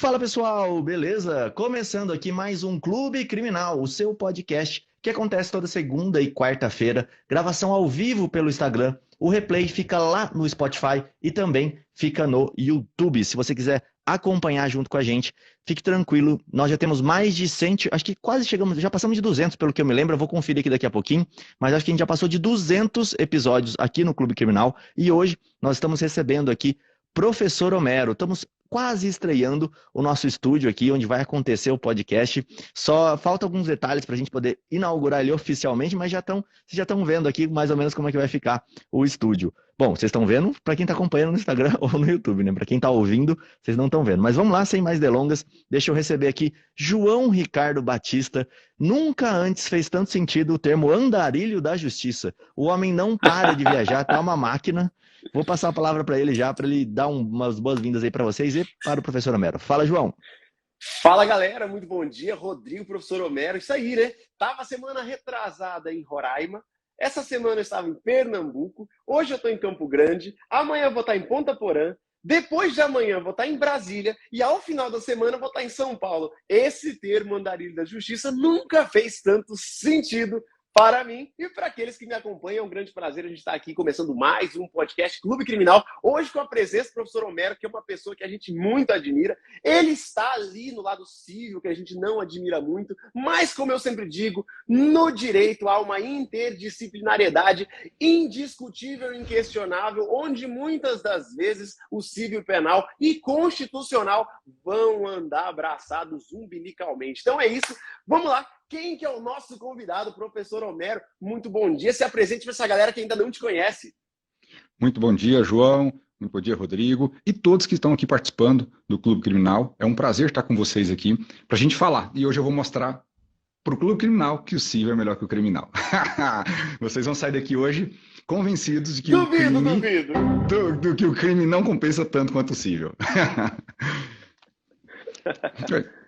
Fala pessoal, beleza? Começando aqui mais um Clube Criminal, o seu podcast que acontece toda segunda e quarta-feira, gravação ao vivo pelo Instagram. O replay fica lá no Spotify e também fica no YouTube. Se você quiser acompanhar junto com a gente, fique tranquilo. Nós já temos mais de 100, acho que quase chegamos, já passamos de 200 pelo que eu me lembro. Eu vou conferir aqui daqui a pouquinho, mas acho que a gente já passou de 200 episódios aqui no Clube Criminal e hoje nós estamos recebendo aqui Professor Homero. Estamos quase estreando o nosso estúdio aqui, onde vai acontecer o podcast. Só falta alguns detalhes para a gente poder inaugurar ele oficialmente, mas vocês já estão vendo aqui mais ou menos como é que vai ficar o estúdio. Bom, vocês estão vendo para quem está acompanhando no Instagram ou no YouTube, né? Para quem está ouvindo, vocês não estão vendo. Mas vamos lá, sem mais delongas, deixa eu receber aqui João Ricardo Batista. Nunca antes fez tanto sentido o termo andarilho da justiça. O homem não para de viajar, tá uma máquina. Vou passar a palavra para ele já, para ele dar umas boas-vindas aí para vocês e para o professor Homero. Fala, João. Fala, galera. Muito bom dia. Rodrigo, professor Homero. Isso aí, né? Tava semana retrasada em Roraima. Essa semana eu estava em Pernambuco. Hoje eu estou em Campo Grande. Amanhã eu vou estar em Ponta Porã. Depois de amanhã eu vou estar em Brasília. E ao final da semana eu vou estar em São Paulo. Esse termo andarilho da justiça nunca fez tanto sentido para mim e para aqueles que me acompanham. É um grande prazer a gente estar aqui começando mais um podcast Clube Criminal. Hoje com a presença do professor Homero, que é uma pessoa que a gente muito admira. Ele está ali no lado civil, que a gente não admira muito, mas como eu sempre digo, no direito há uma interdisciplinariedade indiscutível e inquestionável, onde muitas das vezes o civil penal e constitucional vão andar abraçados umbilicalmente. Então é isso, vamos lá. Quem que é o nosso convidado, professor Homero? Muito bom dia. Se apresente para essa galera que ainda não te conhece. Muito bom dia, João. Muito bom dia, Rodrigo. E todos que estão aqui participando do Clube Criminal. É um prazer estar com vocês aqui para a gente falar. E hoje eu vou mostrar para o Clube Criminal que o civil é melhor que o criminal. Vocês vão sair daqui hoje convencidos de que que o crime não compensa tanto quanto o civil.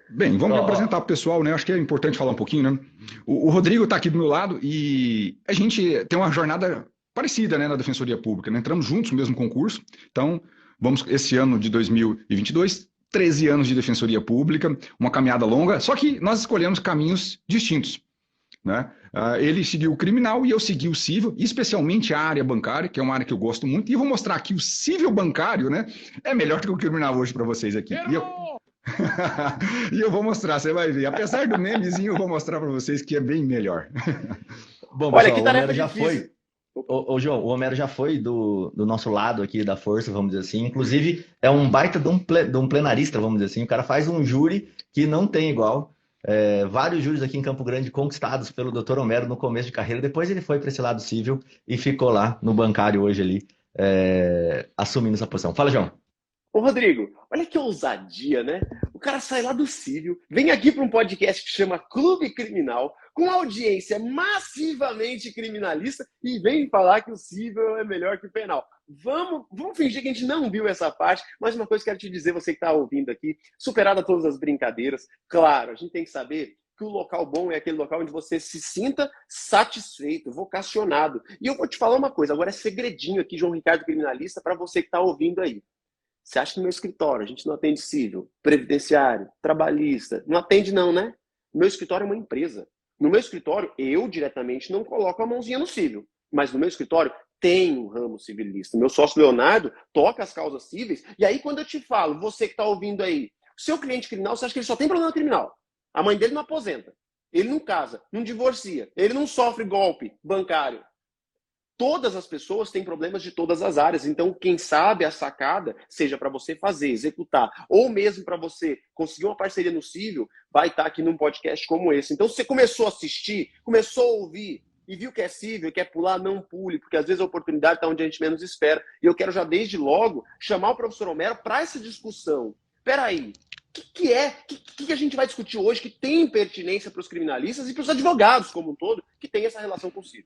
Bem, vamos apresentar para o pessoal, né? Acho que é importante falar um pouquinho, né? O Rodrigo está aqui do meu lado e a gente tem uma jornada parecida, né, na Defensoria Pública, né? Entramos juntos no mesmo concurso, então vamos, esse ano de 2022, 13 anos de Defensoria Pública, uma caminhada longa, só que nós escolhemos caminhos distintos, né? Ele seguiu o criminal e eu segui o civil, especialmente a área bancária, que é uma área que eu gosto muito, e eu vou mostrar que o civil bancário, né, é melhor que o criminal hoje para vocês aqui. E eu vou mostrar, você vai ver. Apesar do memezinho, eu vou mostrar para vocês que é bem melhor. Bom, olha, pessoal, que tarefa já foi. Ô, João, o Homero já foi do nosso lado aqui da força, vamos dizer assim. Inclusive, é um baita de um plenarista, vamos dizer assim. O cara faz um júri que não tem igual. Vários júris aqui em Campo Grande conquistados pelo Dr. Homero no começo de carreira. Depois ele foi para esse lado civil e ficou lá no bancário hoje ali, assumindo essa posição. Fala, João. Ô, Rodrigo, olha que ousadia, né? O cara sai lá do civil, vem aqui para um podcast que chama Clube Criminal, com audiência massivamente criminalista, e vem falar que o civil é melhor que o penal. Vamos fingir que a gente não viu essa parte, mas uma coisa que eu quero te dizer, você que está ouvindo aqui, superada todas as brincadeiras, claro, a gente tem que saber que o local bom é aquele local onde você se sinta satisfeito, vocacionado. E eu vou te falar uma coisa, agora é segredinho aqui, João Ricardo Criminalista, para você que está ouvindo aí. Você acha que no meu escritório a gente não atende civil, previdenciário, trabalhista? Não atende não, né? O meu escritório é uma empresa. No meu escritório, eu diretamente não coloco a mãozinha no civil. Mas no meu escritório tem um ramo civilista. Meu sócio Leonardo toca as causas cíveis. E aí quando eu te falo, você que está ouvindo aí, seu cliente criminal, você acha que ele só tem problema criminal. A mãe dele não aposenta. Ele não casa, não divorcia. Ele não sofre golpe bancário. Todas as pessoas têm problemas de todas as áreas. Então, quem sabe a sacada, seja para você fazer, executar, ou mesmo para você conseguir uma parceria no civil, vai estar aqui num podcast como esse. Então, se você começou a assistir, começou a ouvir e viu que é civil, quer pular, não pule, porque às vezes a oportunidade está onde a gente menos espera. E eu quero já desde logo chamar o professor Homero para essa discussão. Peraí, o que a gente vai discutir hoje que tem pertinência para os criminalistas e para os advogados como um todo, que tem essa relação com o civil?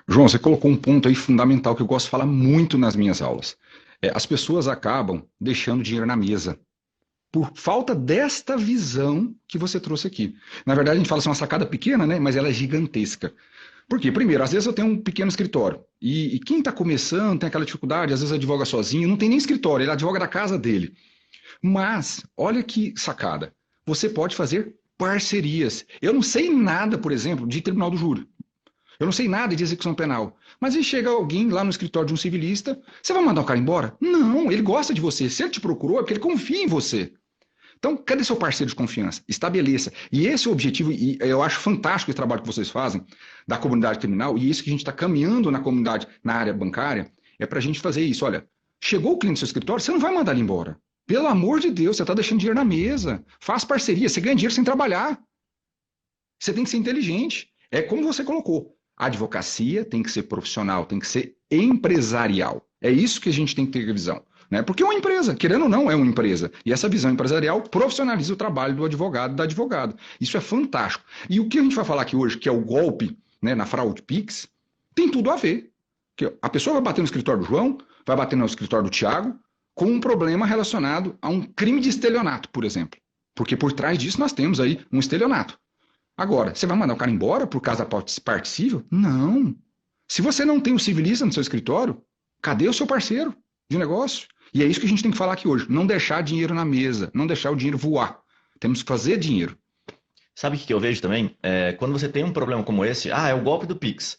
João, você colocou um ponto aí fundamental que eu gosto de falar muito nas minhas aulas. As pessoas acabam deixando dinheiro na mesa por falta desta visão que você trouxe aqui. Na verdade, a gente fala assim, uma sacada pequena, né? Mas ela é gigantesca. Por quê? Primeiro, às vezes eu tenho um pequeno escritório e quem está começando tem aquela dificuldade, às vezes advoga sozinho, não tem nem escritório, ele advoga da casa dele. Mas, olha que sacada, você pode fazer parcerias. Eu não sei nada, por exemplo, de tribunal do júri. Eu não sei nada de execução penal. Mas aí chega alguém lá no escritório de um civilista, você vai mandar o cara embora? Não, ele gosta de você. Se ele te procurou, é porque ele confia em você. Então, cadê seu parceiro de confiança? Estabeleça. E esse é o objetivo, e eu acho fantástico esse trabalho que vocês fazem da comunidade criminal, e isso que a gente está caminhando na comunidade, na área bancária, é para a gente fazer isso. Olha, chegou o cliente no seu escritório, você não vai mandar ele embora. Pelo amor de Deus, você está deixando dinheiro na mesa. Faz parceria, você ganha dinheiro sem trabalhar. Você tem que ser inteligente. É como você colocou. A advocacia tem que ser profissional, tem que ser empresarial. É isso que a gente tem que ter visão. Né? Porque é uma empresa, querendo ou não, é uma empresa. E essa visão empresarial profissionaliza o trabalho do advogado e da advogada. Isso é fantástico. E o que a gente vai falar aqui hoje, que é o golpe, né, na fraude Pix, tem tudo a ver. Que a pessoa vai bater no escritório do João, vai bater no escritório do Tiago, com um problema relacionado a um crime de estelionato, por exemplo. Porque por trás disso nós temos aí um estelionato. Agora, você vai mandar o cara embora por causa da parte civil? Não. Se você não tem o civilista no seu escritório, cadê o seu parceiro de negócio? E é isso que a gente tem que falar aqui hoje. Não deixar dinheiro na mesa, não deixar o dinheiro voar. Temos que fazer dinheiro. Sabe o que eu vejo também? Quando você tem um problema como esse, é o golpe do Pix.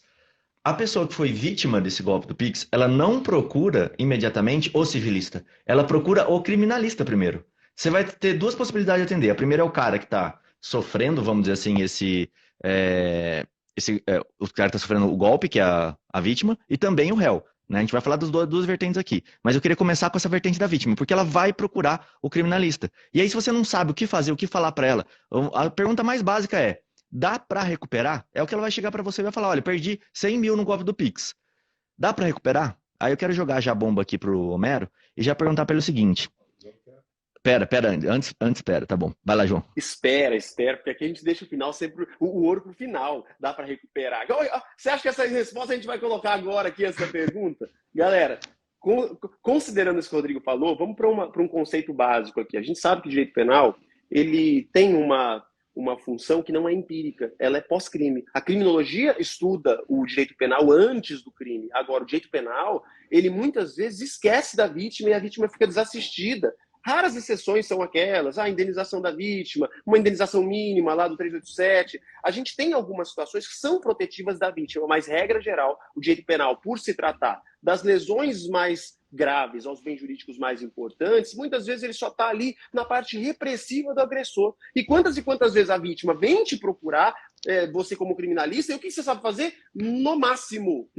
A pessoa que foi vítima desse golpe do Pix, ela não procura imediatamente o civilista. Ela procura o criminalista primeiro. Você vai ter duas possibilidades de atender. A primeira é o cara que está sofrendo, vamos dizer assim, o cara está sofrendo o golpe, que é a vítima, e também o réu. Né? A gente vai falar das duas vertentes aqui. Mas eu queria começar com essa vertente da vítima, porque ela vai procurar o criminalista. E aí, se você não sabe o que fazer, o que falar para ela, a pergunta mais básica é: dá para recuperar? É o que ela vai chegar para você e vai falar: olha, perdi 100 mil no golpe do Pix. Dá para recuperar? Aí eu quero jogar já a bomba aqui pro Homero e já perguntar para ele o seguinte. Pera, antes, tá bom. Vai lá, João. Espera, porque aqui a gente deixa o final sempre, o ouro pro final, dá para recuperar. Você acha que essa resposta a gente vai colocar agora aqui, essa pergunta? Galera, considerando isso que o Rodrigo falou, vamos para um conceito básico aqui. A gente sabe que o direito penal, ele tem uma função que não é empírica, ela é pós-crime. A criminologia estuda o direito penal antes do crime. Agora, o direito penal, ele muitas vezes esquece da vítima e a vítima fica desassistida. Raras exceções são aquelas, a indenização da vítima, uma indenização mínima lá do 387. A gente tem algumas situações que são protetivas da vítima, mas, regra geral, o direito penal, por se tratar das lesões mais graves aos bens jurídicos mais importantes, muitas vezes ele só está ali na parte repressiva do agressor. E quantas vezes a vítima vem te procurar, você como criminalista, e o que você sabe fazer? No máximo,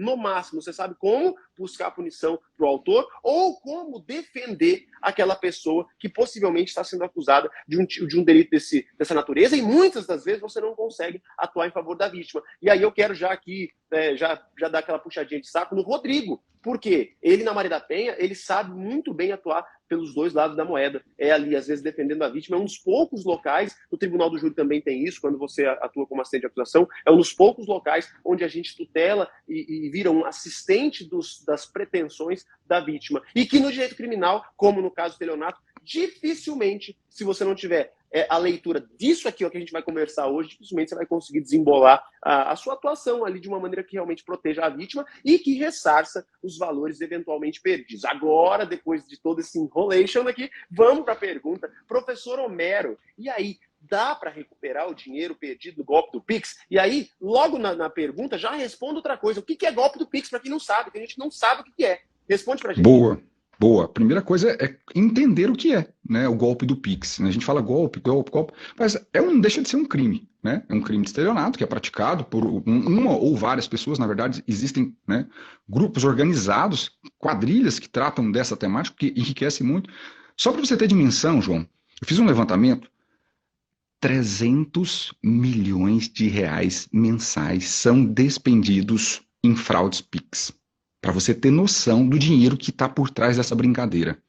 você sabe como buscar a punição para o autor ou como defender aquela pessoa que possivelmente está sendo acusada de um delito dessa natureza, e muitas das vezes você não consegue atuar em favor da vítima. E aí eu quero já aqui, já dar aquela puxadinha de saco no Rodrigo, porque ele, na Maria da Penha, ele sabe muito bem atuar pelos dois lados da moeda. É ali, às vezes, defendendo a vítima. É um dos poucos locais, o Tribunal do Júri também tem isso, quando você atua como assistente de acusação, é um dos poucos locais onde a gente tutela e vira um assistente das pretensões da vítima. E que no direito criminal, como no caso do estelionato, dificilmente, se você não tiver a leitura disso aqui, ó, que a gente vai conversar hoje, dificilmente você vai conseguir desembolar a sua atuação ali de uma maneira que realmente proteja a vítima e que ressarça os valores eventualmente perdidos. Agora, depois de todo esse enrolation aqui, vamos para a pergunta. Professor Homero, e aí, dá para recuperar o dinheiro perdido no golpe do Pix? E aí, logo na pergunta, já responda outra coisa. O que é golpe do Pix, para quem não sabe? Que a gente não sabe o que é. Responde para a gente. Boa. A primeira coisa é entender o que é, né, o golpe do Pix. A gente fala golpe, mas deixa de ser um crime, né? É um crime de estelionato que é praticado por uma ou várias pessoas. Na verdade, existem, né, grupos organizados, quadrilhas que tratam dessa temática, que enriquece muito. Só para você ter dimensão, João, eu fiz um levantamento. 300 milhões de reais mensais são despendidos em fraudes Pix. Para você ter noção do dinheiro que está por trás dessa brincadeira.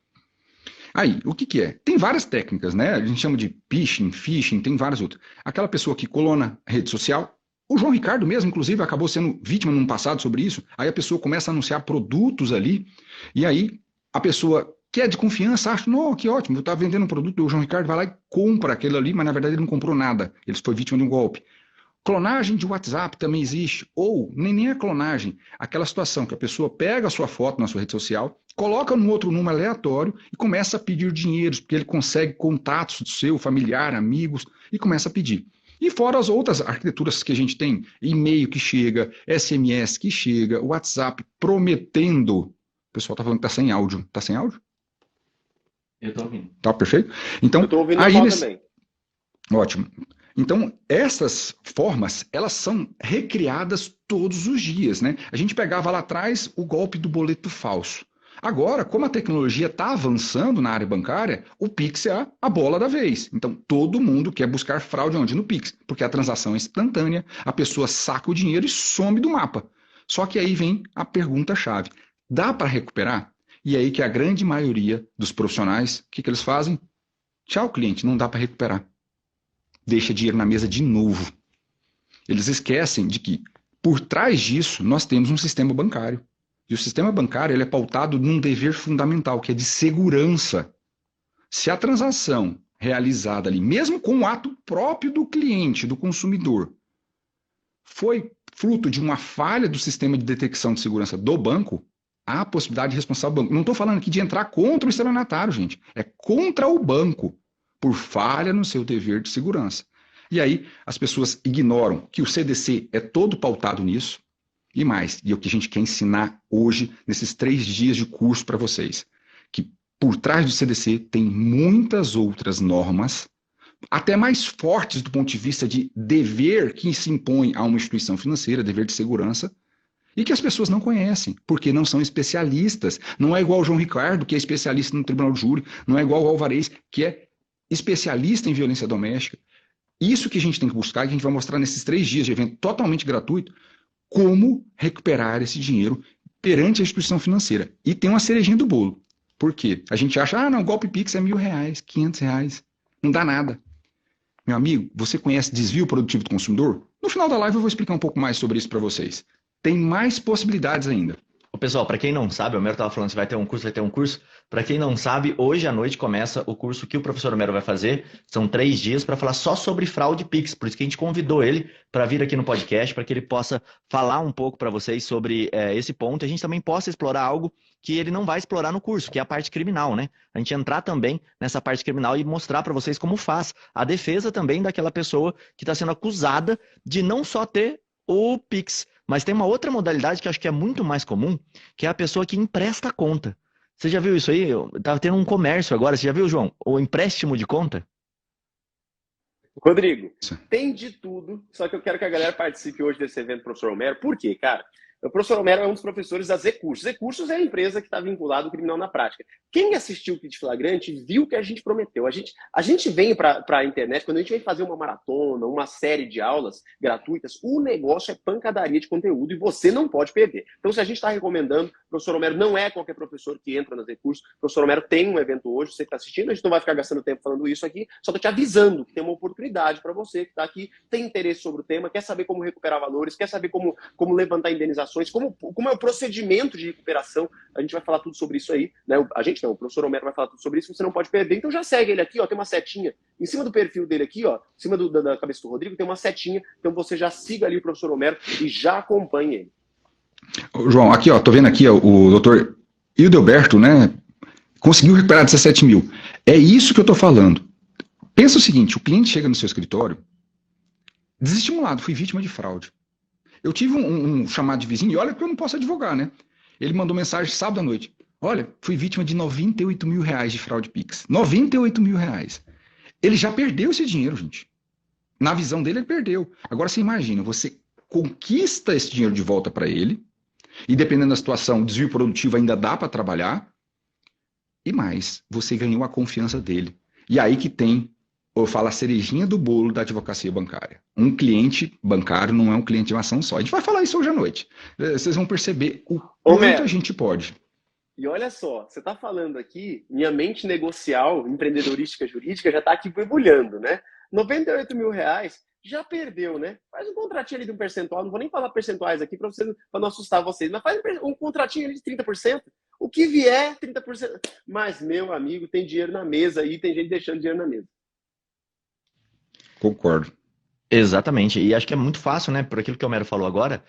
Aí, o que é? Tem várias técnicas, né? A gente chama de phishing, tem várias outras. Aquela pessoa que colona a rede social, o João Ricardo mesmo, inclusive, acabou sendo vítima num passado sobre isso. Aí a pessoa começa a anunciar produtos ali, e aí a pessoa que é de confiança acha, não, que ótimo, eu estava vendendo um produto, o João Ricardo vai lá e compra aquele ali, mas na verdade ele não comprou nada. Ele foi vítima de um golpe. Clonagem de WhatsApp também existe, ou nem é clonagem, aquela situação que a pessoa pega a sua foto na sua rede social, coloca num outro número aleatório e começa a pedir dinheiro, porque ele consegue contatos do seu familiar, amigos, e começa a pedir. E fora as outras arquiteturas que a gente tem, e-mail que chega, SMS que chega, WhatsApp prometendo. O pessoal está falando que está sem áudio. Está sem áudio? Eu tô ouvindo. Tá perfeito? Então, Eu tô ouvindo aí normal também. Ótimo. Então, essas formas, elas são recriadas todos os dias, né? A gente pegava lá atrás o golpe do boleto falso. Agora, como a tecnologia está avançando na área bancária, o Pix é a bola da vez. Então, todo mundo quer buscar fraude onde? No Pix, porque a transação é instantânea, a pessoa saca o dinheiro e some do mapa. Só que aí vem a pergunta-chave. Dá para recuperar? E aí que a grande maioria dos profissionais, o que eles fazem? Tchau, cliente, não dá para recuperar. Deixa dinheiro na mesa de novo. Eles esquecem de que, por trás disso, nós temos um sistema bancário. E o sistema bancário ele é pautado num dever fundamental, que é de segurança. Se a transação realizada ali, mesmo com o ato próprio do cliente, do consumidor, foi fruto de uma falha do sistema de detecção de segurança do banco, há a possibilidade de responsabilizar o banco. Não estou falando aqui de entrar contra o estelionatário, gente. É contra o banco, por falha no seu dever de segurança. E aí as pessoas ignoram que o CDC é todo pautado nisso, e mais, e é o que a gente quer ensinar hoje, nesses 3 dias de curso para vocês, que por trás do CDC tem muitas outras normas, até mais fortes do ponto de vista de dever que se impõe a uma instituição financeira, dever de segurança, e que as pessoas não conhecem, porque não são especialistas. Não é igual o João Ricardo, que é especialista no tribunal de júri, não é igual o Alvarez, que é especialista em violência doméstica. Isso que a gente tem que buscar, que a gente vai mostrar nesses 3 dias de evento totalmente gratuito, como recuperar esse dinheiro perante a instituição financeira. E tem uma cerejinha do bolo. Por quê? A gente acha, não, golpe Pix é R$ 1.000, R$ 500, não dá nada. Meu amigo, você conhece desvio produtivo do consumidor? No final da live eu vou explicar um pouco mais sobre isso para vocês. Tem mais possibilidades ainda. Ô, pessoal, para quem não sabe, o Homero estava falando se vai ter um curso, vai ter um curso. Para quem não sabe, hoje à noite começa o curso que o professor Homero vai fazer. São 3 dias para falar só sobre fraude Pix. Por isso que a gente convidou ele para vir aqui no podcast, para que ele possa falar um pouco para vocês sobre esse ponto. E a gente também possa explorar algo que ele não vai explorar no curso, que é a parte criminal, né? A gente entrar também nessa parte criminal e mostrar para vocês como faz a defesa também daquela pessoa que está sendo acusada de não só ter o Pix, mas tem uma outra modalidade que eu acho que é muito mais comum, que é a pessoa que empresta a conta. Você já viu isso aí? Tava tendo um comércio agora, você já viu, João? O empréstimo de conta? Rodrigo, tem de tudo, só que eu quero que a galera participe hoje desse evento, professor Homero. Por quê, cara? O professor Homero é um dos professores da Z-Cursos. Z-Cursos é a empresa que está vinculada ao criminal na prática. Quem assistiu o Kit Flagrante viu o que a gente prometeu. A gente vem para a internet, quando a gente vem fazer uma maratona, uma série de aulas gratuitas, o negócio é pancadaria de conteúdo e você não pode perder. Então, se a gente está recomendando, o professor Homero não é qualquer professor que entra na Z-Cursos. O professor Homero tem um evento hoje, você que está assistindo, a gente não vai ficar gastando tempo falando isso aqui, só estou te avisando que tem uma oportunidade para você que está aqui, tem interesse sobre o tema, quer saber como recuperar valores, quer saber como levantar indenizações, como é o procedimento de recuperação. A gente vai falar tudo sobre isso aí, né? A gente não, o professor Homero vai falar tudo sobre isso, você não pode perder. Então já segue ele aqui, ó, tem uma setinha em cima do perfil dele aqui, ó, em cima da cabeça do Rodrigo, tem uma setinha, então você já siga ali o professor Homero e já acompanhe ele. João, aqui, ó, tô vendo aqui, ó, o doutor Hildeberto, né, conseguiu recuperar 17 mil. É isso que eu tô falando. Pensa o seguinte, o cliente chega no seu escritório desestimulado, fui vítima de fraude. Eu tive um chamado de vizinho, e olha que eu não posso advogar, né? Ele mandou mensagem sábado à noite. Olha, fui vítima de 98 mil reais de fraude Pix. 98 mil reais. Ele já perdeu esse dinheiro, gente. Na visão dele, ele perdeu. Agora você imagina, você conquista esse dinheiro de volta para ele, e dependendo da situação, o desvio produtivo ainda dá para trabalhar, e mais, você ganhou a confiança dele. E aí que tem, eu falo, a cerejinha do bolo da advocacia bancária. Um cliente bancário não é um cliente de uma ação só. A gente vai falar isso hoje à noite. Vocês vão perceber o quanto a gente pode. E olha só, você está falando aqui, minha mente negocial, empreendedorística, jurídica, já está aqui borbulhando, né? 98 mil reais, já perdeu, né? Faz um contratinho ali de um percentual, não vou nem falar percentuais aqui para não assustar vocês, mas faz um contratinho ali de 30%. O que vier, 30%. Mas, meu amigo, tem dinheiro na mesa aí, tem gente deixando dinheiro na mesa. Concordo. Exatamente, e acho que é muito fácil, né? Por aquilo que o Homero falou agora,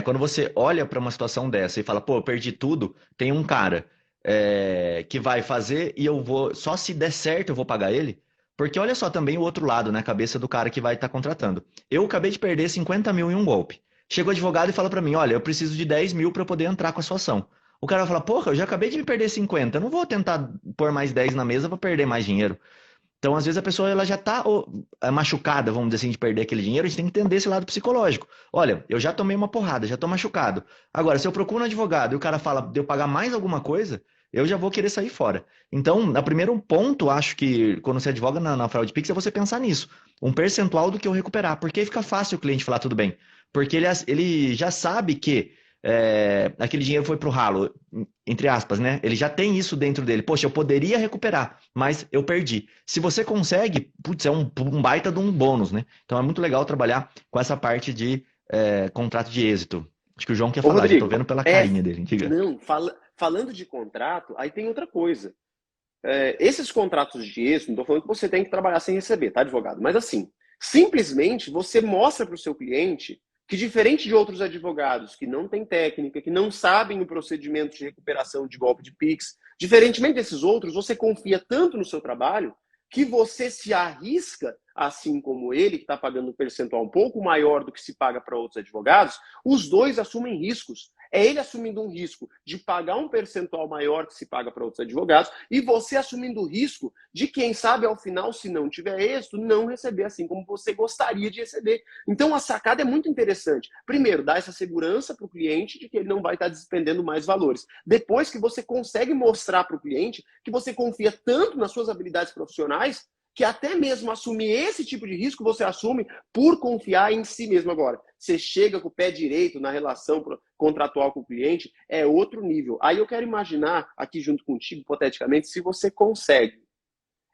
quando você olha para uma situação dessa e fala, pô, eu perdi tudo, tem um cara que vai fazer e eu vou, só se der certo eu vou pagar ele, porque olha só também o outro lado, né? A cabeça do cara que vai estar contratando. Eu acabei de perder 50 mil em um golpe. Chega o advogado e fala para mim, olha, eu preciso de 10 mil para poder entrar com a sua ação. O cara vai falar, porra, eu já acabei de me perder 50, eu não vou tentar pôr mais 10 na mesa para perder mais dinheiro. Então, às vezes, a pessoa ela já está machucada, vamos dizer assim, de perder aquele dinheiro. A gente tem que entender esse lado psicológico. Olha, eu já tomei uma porrada, já estou machucado. Agora, se eu procuro um advogado e o cara fala de eu pagar mais alguma coisa, eu já vou querer sair fora. Então, o primeiro ponto, acho que quando você advoga na fraude Pix, é você pensar nisso. Um percentual do que eu recuperar. Porque aí fica fácil o cliente falar tudo bem. Porque ele já sabe que aquele dinheiro foi pro ralo, entre aspas, né? Ele já tem isso dentro dele. Poxa, eu poderia recuperar, mas eu perdi. Se você consegue, putz, é um baita de um bônus, né? Então é muito legal trabalhar com essa parte de contrato de êxito. Acho que o João quer Ô, falar, já tô Rodrigo, vendo pela carinha dele. Diga. não, falando de contrato, aí tem outra coisa. Esses contratos de êxito, não estou falando que você tem que trabalhar sem receber, tá, advogado? Mas assim, simplesmente você mostra para o seu cliente que, diferente de outros advogados que não têm técnica, que não sabem o procedimento de recuperação de golpe de Pix, diferentemente desses outros, você confia tanto no seu trabalho que você se arrisca, assim como ele, que está pagando um percentual um pouco maior do que se paga para outros advogados, os dois assumem riscos. É ele assumindo um risco de pagar um percentual maior que se paga para outros advogados e você assumindo o risco de, quem sabe, ao final, se não tiver êxito, não receber assim como você gostaria de receber. Então, a sacada é muito interessante. Primeiro, dar essa segurança para o cliente de que ele não vai estar despendendo mais valores. Depois que você consegue mostrar para o cliente que você confia tanto nas suas habilidades profissionais que até mesmo assumir esse tipo de risco você assume por confiar em si mesmo. Agora, você chega com o pé direito na relação contratual com o cliente, é outro nível. Aí eu quero imaginar, aqui junto contigo, hipoteticamente, se você consegue.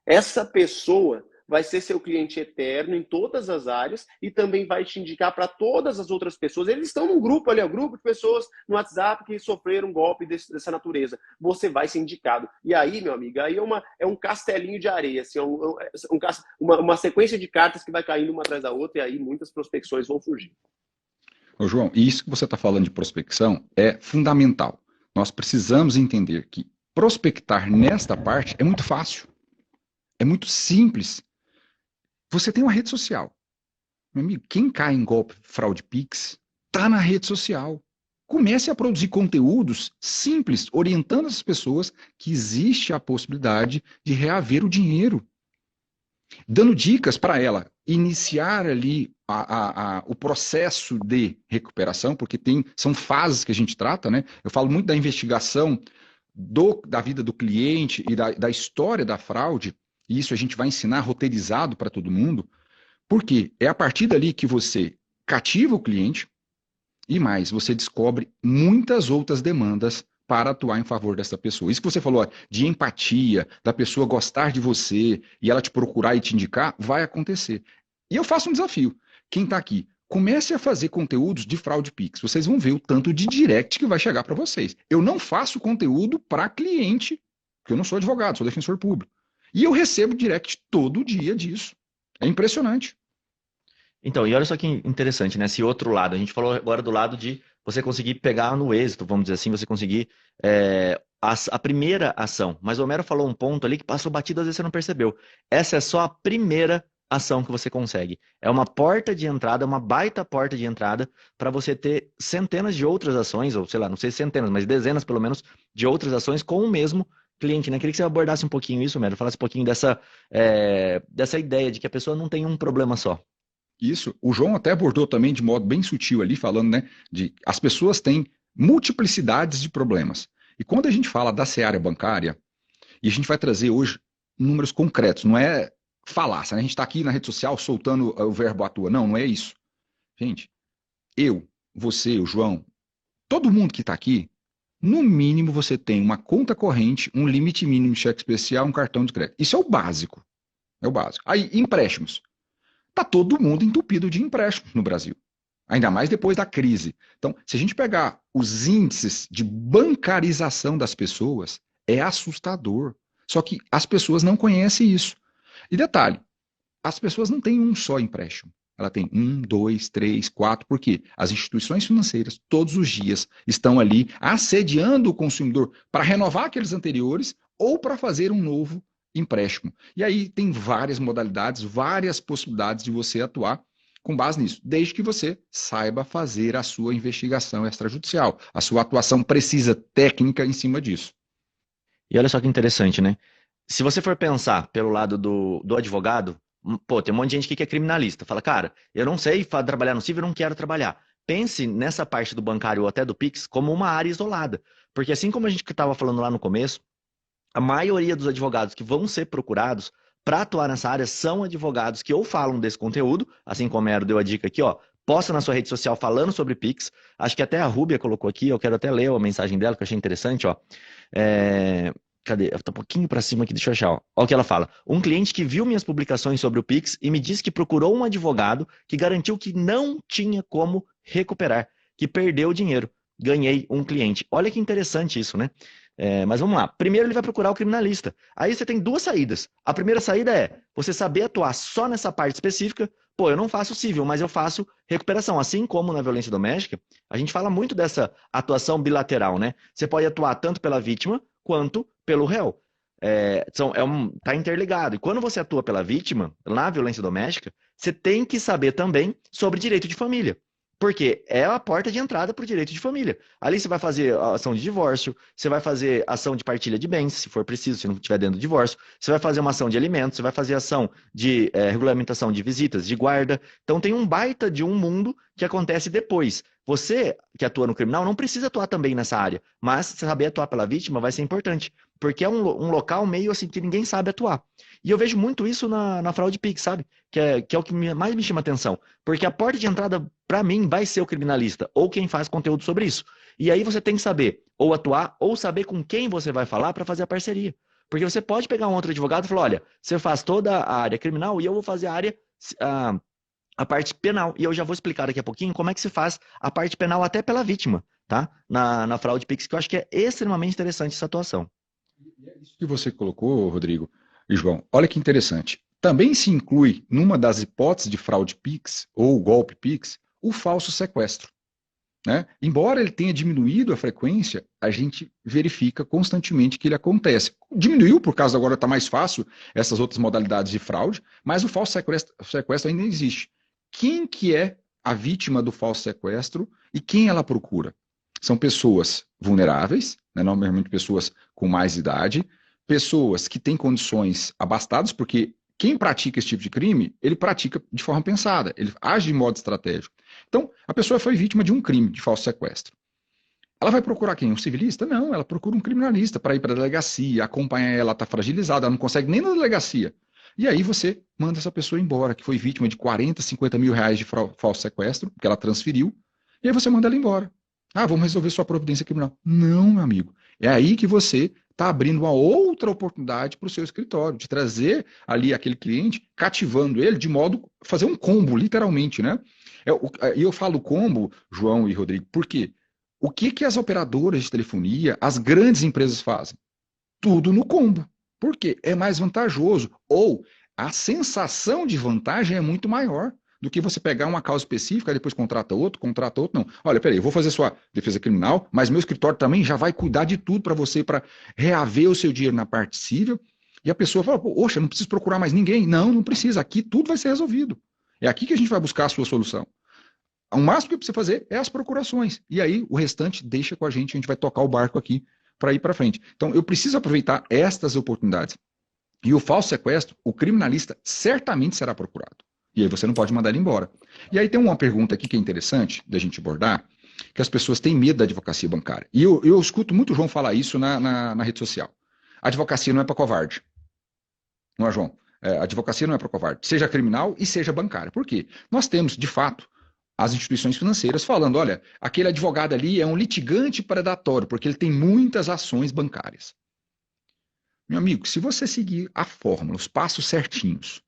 Essa pessoa vai ser seu cliente eterno em todas as áreas e também vai te indicar para todas as outras pessoas. Eles estão num grupo ali, um grupo de pessoas no WhatsApp que sofreram um golpe dessa natureza. Você vai ser indicado. E aí, meu amigo, aí é um castelinho de areia, assim, uma sequência de cartas que vai caindo uma atrás da outra e aí muitas prospecções vão surgir. Ô, João, e isso que você está falando de prospecção é fundamental. Nós precisamos entender que prospectar nesta parte é muito fácil, é muito simples. Você tem uma rede social. Meu amigo, quem cai em golpe fraude Pix está na rede social. Comece a produzir conteúdos simples, orientando as pessoas que existe a possibilidade de reaver o dinheiro. Dando dicas para ela iniciar ali o processo de recuperação, porque são fases que a gente trata, né? Eu falo muito da investigação da vida do cliente e da história da fraude, e isso a gente vai ensinar roteirizado para todo mundo, porque é a partir dali que você cativa o cliente e mais, você descobre muitas outras demandas para atuar em favor dessa pessoa. Isso que você falou de empatia, da pessoa gostar de você e ela te procurar e te indicar, vai acontecer. E eu faço um desafio. Quem está aqui, comece a fazer conteúdos de fraude Pix. Vocês vão ver o tanto de direct que vai chegar para vocês. Eu não faço conteúdo para cliente, porque eu não sou advogado, sou defensor público. E eu recebo direct todo dia disso. É impressionante. Então, e olha só que interessante, né? Esse outro lado. A gente falou agora do lado de você conseguir pegar no êxito, vamos dizer assim, você conseguir a primeira ação. Mas o Homero falou um ponto ali que passou batido, às vezes você não percebeu. Essa é só a primeira ação que você consegue. É uma porta de entrada, uma baita porta de entrada para você ter centenas de outras ações, ou sei lá, não sei se centenas, mas dezenas pelo menos, de outras ações com o mesmo cliente, né? Queria que você abordasse um pouquinho isso, Homero, falasse um pouquinho dessa ideia de que a pessoa não tem um problema só. Isso, o João até abordou também de modo bem sutil ali, falando, né, de as pessoas têm multiplicidades de problemas. E quando a gente fala da seara bancária, e a gente vai trazer hoje números concretos, não é falácia, né? A gente está aqui na rede social soltando o verbo atua. Não, não é isso. Gente, você, o João, todo mundo que está aqui, no mínimo você tem uma conta corrente, um limite mínimo de cheque especial, um cartão de crédito. Isso é o básico. É o básico. Aí, empréstimos. Está todo mundo entupido de empréstimos no Brasil. Ainda mais depois da crise. Então, se a gente pegar os índices de bancarização das pessoas, é assustador. Só que as pessoas não conhecem isso. E detalhe, as pessoas não têm um só empréstimo. Ela tem 1, 2, 3, 4, porque as instituições financeiras, todos os dias, estão ali assediando o consumidor para renovar aqueles anteriores ou para fazer um novo empréstimo. E aí tem várias modalidades, várias possibilidades de você atuar com base nisso, desde que você saiba fazer a sua investigação extrajudicial. A sua atuação precisa técnica em cima disso. E olha só que interessante, né? Se você for pensar pelo lado do advogado, pô, tem um monte de gente que é criminalista. Fala, cara, eu não sei trabalhar no civil, eu não quero trabalhar. Pense nessa parte do bancário ou até do Pix como uma área isolada. Porque assim como a gente estava falando lá no começo, a maioria dos advogados que vão ser procurados para atuar nessa área são advogados que ou falam desse conteúdo, assim como a Ero deu a dica aqui, ó, posta na sua rede social falando sobre Pix. Acho que até a Rúbia colocou aqui, eu quero até ler a mensagem dela, que eu achei interessante, ó. Cadê? Tá um pouquinho para cima aqui, deixa eu achar. Ó. Olha o que ela fala. Um cliente que viu minhas publicações sobre o Pix e me disse que procurou um advogado que garantiu que não tinha como recuperar, que perdeu o dinheiro. Ganhei um cliente. Olha que interessante isso, né? Mas vamos lá. Primeiro ele vai procurar o criminalista. Aí você tem duas saídas. A primeira saída é você saber atuar só nessa parte específica. Pô, eu não faço civil, mas eu faço recuperação. Assim como na violência doméstica, a gente fala muito dessa atuação bilateral, né? Você pode atuar tanto pela vítima quanto pelo réu. Tá interligado. E quando você atua pela vítima, na violência doméstica, você tem que saber também sobre direito de família. Porque é a porta de entrada para o direito de família. Ali você vai fazer ação de divórcio, você vai fazer ação de partilha de bens, se for preciso, se não estiver dentro do divórcio, você vai fazer uma ação de alimentos, você vai fazer ação de regulamentação de visitas, de guarda. Então tem um baita de um mundo que acontece depois. Você que atua no criminal não precisa atuar também nessa área, mas saber atuar pela vítima vai ser importante, porque é um local meio assim que ninguém sabe atuar. E eu vejo muito isso na fraude Pix, sabe? Que é o que mais me chama atenção. Porque a porta de entrada, para mim, vai ser o criminalista, ou quem faz conteúdo sobre isso. E aí você tem que saber ou atuar, ou saber com quem você vai falar para fazer a parceria. Porque você pode pegar um outro advogado e falar, olha, você faz toda a área criminal e eu vou fazer a parte penal. E eu já vou explicar daqui a pouquinho como é que se faz a parte penal até pela vítima, tá? Na fraude Pix, que eu acho que é extremamente interessante essa atuação. Isso que você colocou, Rodrigo e João, olha que interessante. Também se inclui, numa das hipóteses de fraude Pix ou golpe Pix, o falso sequestro. Né? Embora ele tenha diminuído a frequência, a gente verifica constantemente que ele acontece. Diminuiu por causa agora está mais fácil essas outras modalidades de fraude, mas o falso sequestro ainda existe. Quem que é a vítima do falso sequestro e quem ela procura? São pessoas vulneráveis, né? Normalmente pessoas com mais idade, pessoas que têm condições abastadas, porque quem pratica esse tipo de crime, ele pratica de forma pensada, ele age de modo estratégico. Então, a pessoa foi vítima de um crime de falso sequestro. Ela vai procurar quem? Um civilista? Não, ela procura um criminalista para ir para a delegacia, acompanhar ela, está fragilizada, ela não consegue nem na delegacia. E aí você manda essa pessoa embora, que foi vítima de 40, 50 mil reais de falso sequestro, que ela transferiu, e aí você manda ela embora. Ah, vamos resolver sua providência criminal. Não, meu amigo. É aí que você está abrindo uma outra oportunidade para o seu escritório, de trazer ali aquele cliente, cativando ele de modo a fazer um combo, literalmente, né? E eu falo combo, João e Rodrigo, por quê? O que as operadoras de telefonia, as grandes empresas fazem? Tudo no combo. Por quê? É mais vantajoso. Ou a sensação de vantagem é muito maior do que você pegar uma causa específica, depois contrata outro, não. Olha, peraí, eu vou fazer sua defesa criminal, mas meu escritório também já vai cuidar de tudo para você, para reaver o seu dinheiro na parte civil. E a pessoa fala, poxa, não preciso procurar mais ninguém. Não, não precisa. Aqui tudo vai ser resolvido. É aqui que a gente vai buscar a sua solução. O máximo que precisa fazer é as procurações. E aí o restante deixa com a gente vai tocar o barco aqui para ir para frente. Então eu preciso aproveitar estas oportunidades. E o falso sequestro, o criminalista certamente será procurado. E aí você não pode mandar ele embora. E aí tem uma pergunta aqui que é interessante da gente abordar, que as pessoas têm medo da advocacia bancária. E eu escuto muito o João falar isso na rede social. A advocacia não é para covarde. Não é, João? A advocacia não é para covarde. Seja criminal e seja bancária. Por quê? Nós temos, de fato, as instituições financeiras falando, olha, aquele advogado ali é um litigante predatório, porque ele tem muitas ações bancárias. Meu amigo, se você seguir a fórmula, os passos certinhos,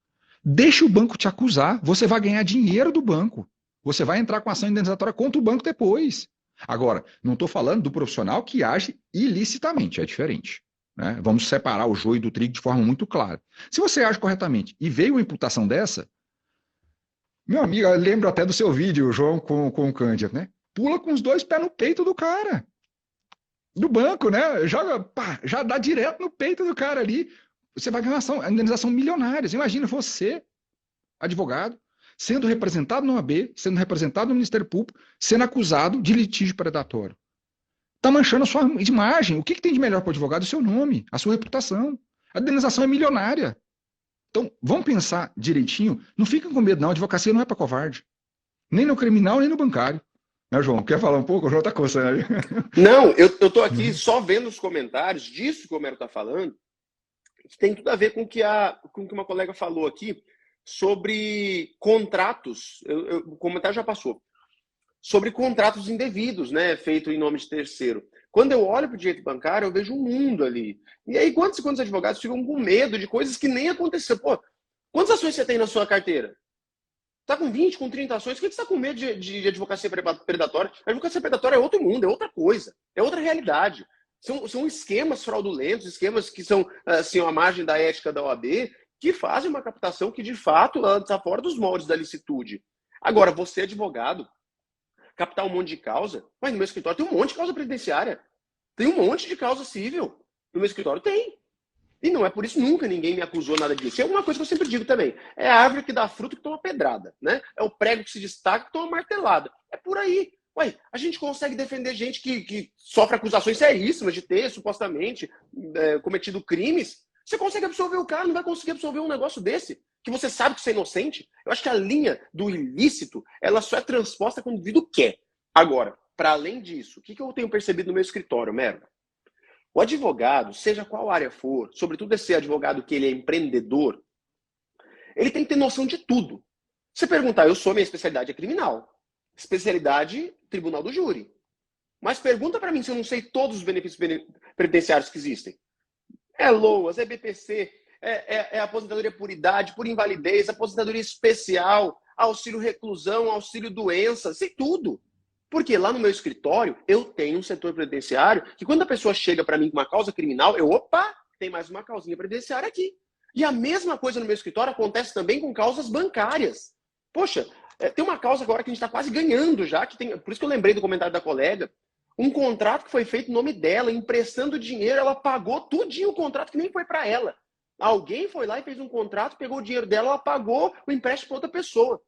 deixa o banco te acusar, você vai ganhar dinheiro do banco. Você vai entrar com ação indenizatória contra o banco depois. Agora, não estou falando do profissional que age ilicitamente, é diferente. Né? Vamos separar o joio do trigo de forma muito clara. Se você age corretamente e veio uma imputação dessa, Meu amigo, eu lembro até do seu vídeo, João, com o Cândido, né? Pula com os dois pés no peito do cara. Do banco, né? Joga, pá, já dá direto no peito do cara ali. Você vai ganhar uma indenização milionária. Você imagina você, advogado, sendo representado no OAB, sendo representado no Ministério Público, sendo acusado de litígio predatório. Está manchando a sua imagem. O que tem de melhor para o advogado? O seu nome, a sua reputação. A indenização é milionária. Então, vamos pensar direitinho. Não fiquem com medo, não. A advocacia não é para covarde. Nem no criminal, nem no bancário. Né, João? Quer falar um pouco? O João está coçando aí. Não, eu tô aqui só vendo os comentários disso que o Homero está falando, que tem tudo a ver com o que uma colega falou aqui sobre contratos. O comentário já passou. Sobre contratos indevidos, né, feito em nome de terceiro. Quando eu olho para o direito bancário, eu vejo um mundo ali. E aí, quantos advogados ficam com medo de coisas que nem aconteceram? Pô, quantas ações você tem na sua carteira? Está com 20, com 30 ações? Por que você está com medo de advocacia predatória? A advocacia predatória é outro mundo, é outra coisa, é outra realidade. São esquemas fraudulentos, esquemas que são assim, à margem da ética da OAB, que fazem uma captação que, de fato, está fora dos moldes da licitude. Agora, você, advogado, captar um monte de causa, mas no meu escritório tem um monte de causa previdenciária. Tem um monte de causa civil. No meu escritório tem. E não é por isso nunca ninguém me acusou nada disso. É uma coisa que eu sempre digo também. É a árvore que dá fruto que toma pedrada, né? É o prego que se destaca que toma martelada. É por aí. Ué, a gente consegue defender gente que sofre acusações seríssimas de ter, supostamente, cometido crimes. Você consegue absolver o cara, não vai conseguir absolver um negócio desse, que você sabe que você é inocente. Eu acho que a linha do ilícito, ela só é transposta quando o indivíduo quer. Agora, para além disso, o que eu tenho percebido no meu escritório, Mero? O advogado, seja qual área for, sobretudo esse advogado que ele é empreendedor, ele tem que ter noção de tudo. Você perguntar, minha especialidade é criminal. Especialidade, tribunal do júri. Mas pergunta para mim se eu não sei todos os benefícios previdenciários que existem. É LOAS, é BPC, é aposentadoria por idade, por invalidez, aposentadoria especial, auxílio reclusão, auxílio doença, sei tudo. Porque lá no meu escritório, eu tenho um setor previdenciário que quando a pessoa chega para mim com uma causa criminal, tem mais uma causinha previdenciária aqui. E a mesma coisa no meu escritório acontece também com causas bancárias. Poxa, tem uma causa agora que a gente está quase ganhando já, por isso que eu lembrei do comentário da colega, um contrato que foi feito em nome dela, emprestando dinheiro, ela pagou tudinho o contrato que nem foi para ela. Alguém foi lá e fez um contrato, pegou o dinheiro dela, ela pagou o empréstimo para outra pessoa.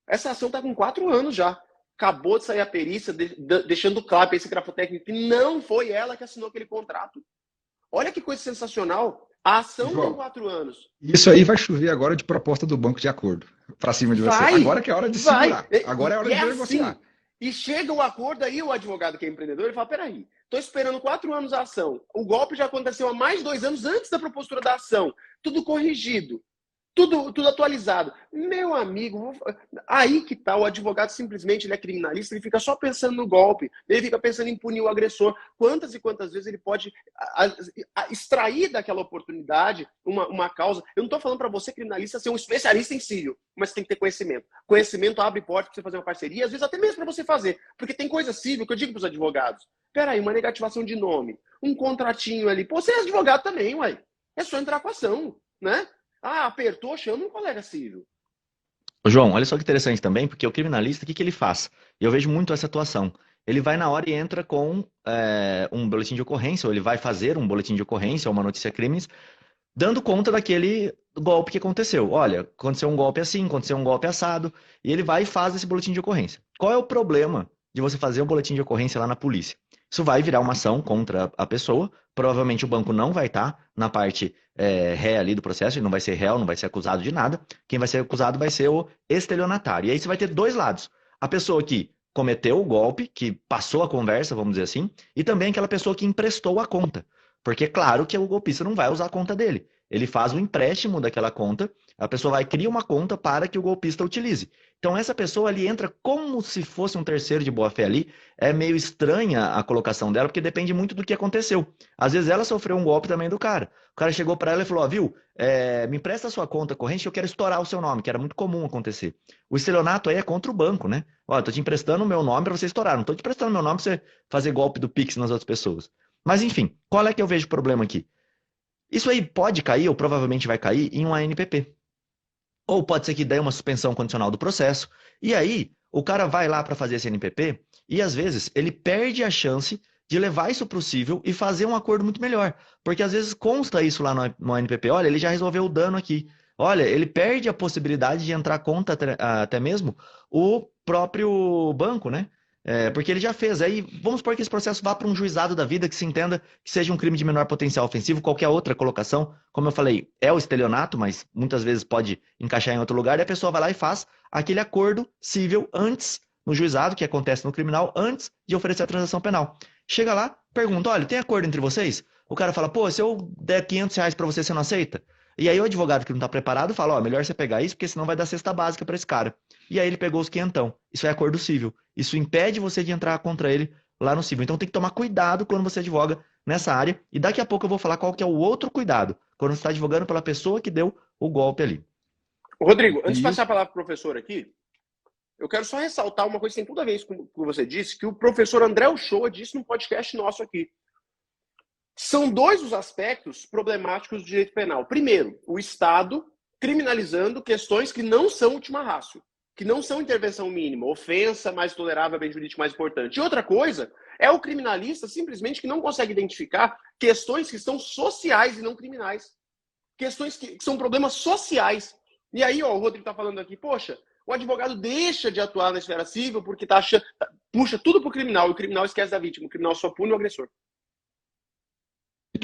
Essa ação está com 4 anos já. Acabou de sair a perícia, deixando claro para esse grafotécnico que não foi ela que assinou aquele contrato. Olha que coisa sensacional. A ação tem 4 anos. Isso aí vai chover agora de proposta do banco de acordo para cima de você. Agora que é hora de segurar. Agora é hora de negociar. Assim. E chega o acordo aí, o advogado que é empreendedor, ele fala, peraí, estou esperando 4 anos a ação. O golpe já aconteceu há mais de 2 anos antes da propositura da ação. Tudo corrigido. Tudo atualizado. Meu amigo, aí que tá, o advogado simplesmente ele é criminalista, ele fica só pensando no golpe, ele fica pensando em punir o agressor. Quantas e quantas vezes ele pode extrair daquela oportunidade uma causa. Eu não estou falando para você, criminalista, ser um especialista em cível, mas tem que ter conhecimento. Conhecimento abre porta para você fazer uma parceria, às vezes até mesmo para você fazer. Porque tem coisa cível que eu digo para os advogados. Peraí, uma negativação de nome, um contratinho ali. Pô, você é advogado também, uai. É só entrar com a ação, né? Apertou, chama um colega civil. João, olha só que interessante também, porque o criminalista, o que ele faz? E eu vejo muito essa atuação. Ele vai na hora e entra com um boletim de ocorrência, ou ele vai fazer um boletim de ocorrência ou uma notícia crimes, dando conta daquele golpe que aconteceu. Olha, aconteceu um golpe assim, aconteceu um golpe assado, e ele vai e faz esse boletim de ocorrência. Qual é o problema de você fazer um boletim de ocorrência lá na polícia? Isso vai virar uma ação contra a pessoa, provavelmente o banco não vai estar na parte ré ali do processo, ele não vai ser réu, não vai ser acusado de nada, quem vai ser acusado vai ser o estelionatário. E aí você vai ter 2 lados, a pessoa que cometeu o golpe, que passou a conversa, vamos dizer assim, e também aquela pessoa que emprestou a conta, porque é claro que o golpista não vai usar a conta dele, ele faz um empréstimo daquela conta, a pessoa vai criar uma conta para que o golpista utilize. Então essa pessoa ali entra como se fosse um terceiro de boa-fé ali. É meio estranha a colocação dela, porque depende muito do que aconteceu. Às vezes ela sofreu um golpe também do cara. O cara chegou para ela e falou, ó, viu, me empresta a sua conta corrente, eu quero estourar o seu nome, que era muito comum acontecer. O estelionato aí é contra o banco, né? Ó, eu tô te emprestando o meu nome para você estourar, não tô te emprestando o meu nome para você fazer golpe do Pix nas outras pessoas. Mas enfim, qual é que eu vejo o problema aqui? Isso aí pode cair, ou provavelmente vai cair, em um ANPP. ou pode ser que dê uma suspensão condicional do processo. E aí, o cara vai lá para fazer esse NPP e, às vezes, ele perde a chance de levar isso para o cível e fazer um acordo muito melhor. Porque, às vezes, consta isso lá no NPP. Olha, ele já resolveu o dano aqui. Olha, ele perde a possibilidade de entrar contra até mesmo o próprio banco, né? Porque ele já fez. Aí, vamos supor que esse processo vá para um juizado da vida que se entenda que seja um crime de menor potencial ofensivo, qualquer outra colocação. Como eu falei, é o estelionato, mas muitas vezes pode encaixar em outro lugar, e a pessoa vai lá e faz aquele acordo civil antes, no juizado, que acontece no criminal, antes de oferecer a transação penal. Chega lá, pergunta, olha, tem acordo entre vocês? O cara fala, pô, se eu der R$ 500 para você não aceita? E aí o advogado que não está preparado fala, ó, melhor você pegar isso, porque senão vai dar cesta básica para esse cara. E aí ele pegou os quinhentão. Isso é acordo civil. Isso impede você de entrar contra ele lá no civil. Então tem que tomar cuidado quando você advoga nessa área. E daqui a pouco eu vou falar qual que é o outro cuidado, quando você está advogando pela pessoa que deu o golpe ali. Rodrigo, antes de passar a palavra para o professor aqui, eu quero só ressaltar uma coisa que tem tudo a ver com o que você disse, que o professor André Uchoa disse num podcast nosso aqui. São dois os aspectos problemáticos do direito penal. Primeiro, o Estado criminalizando questões que não são última ratio, que não são intervenção mínima, ofensa mais tolerável, bem jurídico mais importante. E outra coisa é o criminalista simplesmente que não consegue identificar questões que são sociais e não criminais. Questões que são problemas sociais. E aí, ó, o Rodrigo está falando aqui, poxa, o advogado deixa de atuar na esfera civil porque puxa tudo para o criminal, e o criminal esquece da vítima, o criminal só pune o agressor.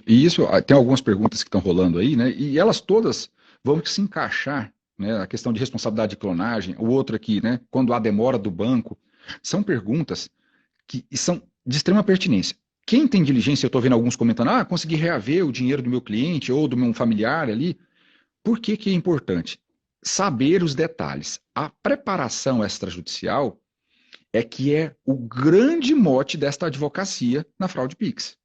E isso, tem algumas perguntas que estão rolando aí, né? E elas todas vão se encaixar, né? A questão de responsabilidade de clonagem, o outro aqui, né? Quando há demora do banco, são perguntas que são de extrema pertinência. Quem tem diligência, eu estou vendo alguns comentando, consegui reaver o dinheiro do meu cliente ou do meu familiar ali. Por que que é importante? Saber os detalhes. A preparação extrajudicial é que é o grande mote desta advocacia na fraude Pix.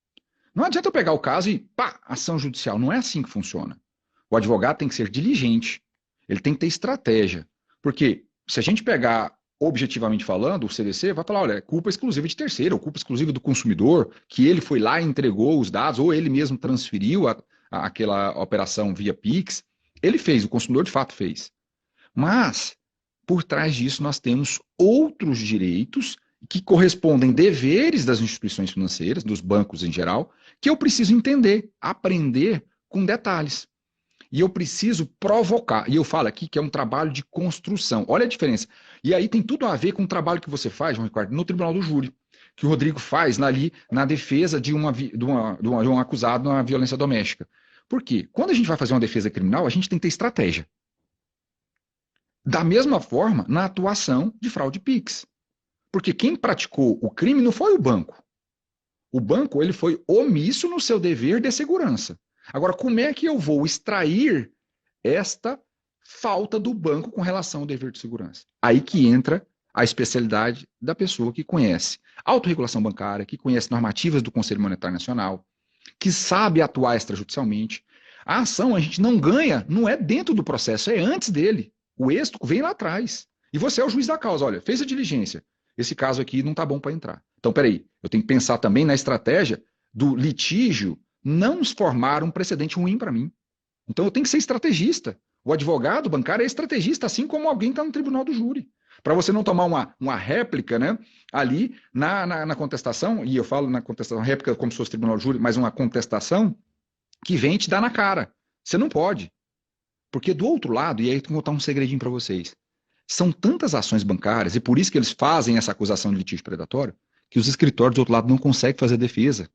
Não adianta eu pegar o caso e, pá, ação judicial. Não é assim que funciona. O advogado tem que ser diligente. Ele tem que ter estratégia. Porque se a gente pegar, objetivamente falando, o CDC vai falar, olha, é culpa exclusiva de terceiro, ou culpa exclusiva do consumidor, que ele foi lá e entregou os dados, ou ele mesmo transferiu aquela operação via Pix. Ele fez, o consumidor de fato fez. Mas, por trás disso, nós temos outros direitos que correspondem deveres das instituições financeiras, dos bancos em geral, que eu preciso entender, aprender com detalhes. E eu preciso provocar. E eu falo aqui que é um trabalho de construção. Olha a diferença. E aí tem tudo a ver com o trabalho que você faz, João Ricardo, no Tribunal do Júri, que o Rodrigo faz ali na defesa de um acusado na violência doméstica. Por quê? Quando a gente vai fazer uma defesa criminal, a gente tem que ter estratégia. Da mesma forma, na atuação de fraude Pix. Porque quem praticou o crime não foi o banco. O banco ele foi omisso no seu dever de segurança. Agora, como é que eu vou extrair esta falta do banco com relação ao dever de segurança? Aí que entra a especialidade da pessoa que conhece autorregulação bancária, que conhece normativas do Conselho Monetário Nacional, que sabe atuar extrajudicialmente. A ação a gente não ganha, não é dentro do processo, é antes dele. O êxito vem lá atrás. E você é o juiz da causa. Olha, fez a diligência. Esse caso aqui não está bom para entrar. Então, peraí, eu tenho que pensar também na estratégia do litígio não formar um precedente ruim para mim. Então, eu tenho que ser estrategista. O advogado bancário é estrategista, assim como alguém está no tribunal do júri. Para você não tomar uma réplica, né, ali na contestação, e eu falo na contestação, réplica como se fosse tribunal do júri, mas uma contestação que vem te dar na cara. Você não pode. Porque do outro lado, e aí eu vou contar um segredinho para vocês, são tantas ações bancárias, e por isso que eles fazem essa acusação de litígio predatório, que os escritórios do outro lado não conseguem fazer defesa.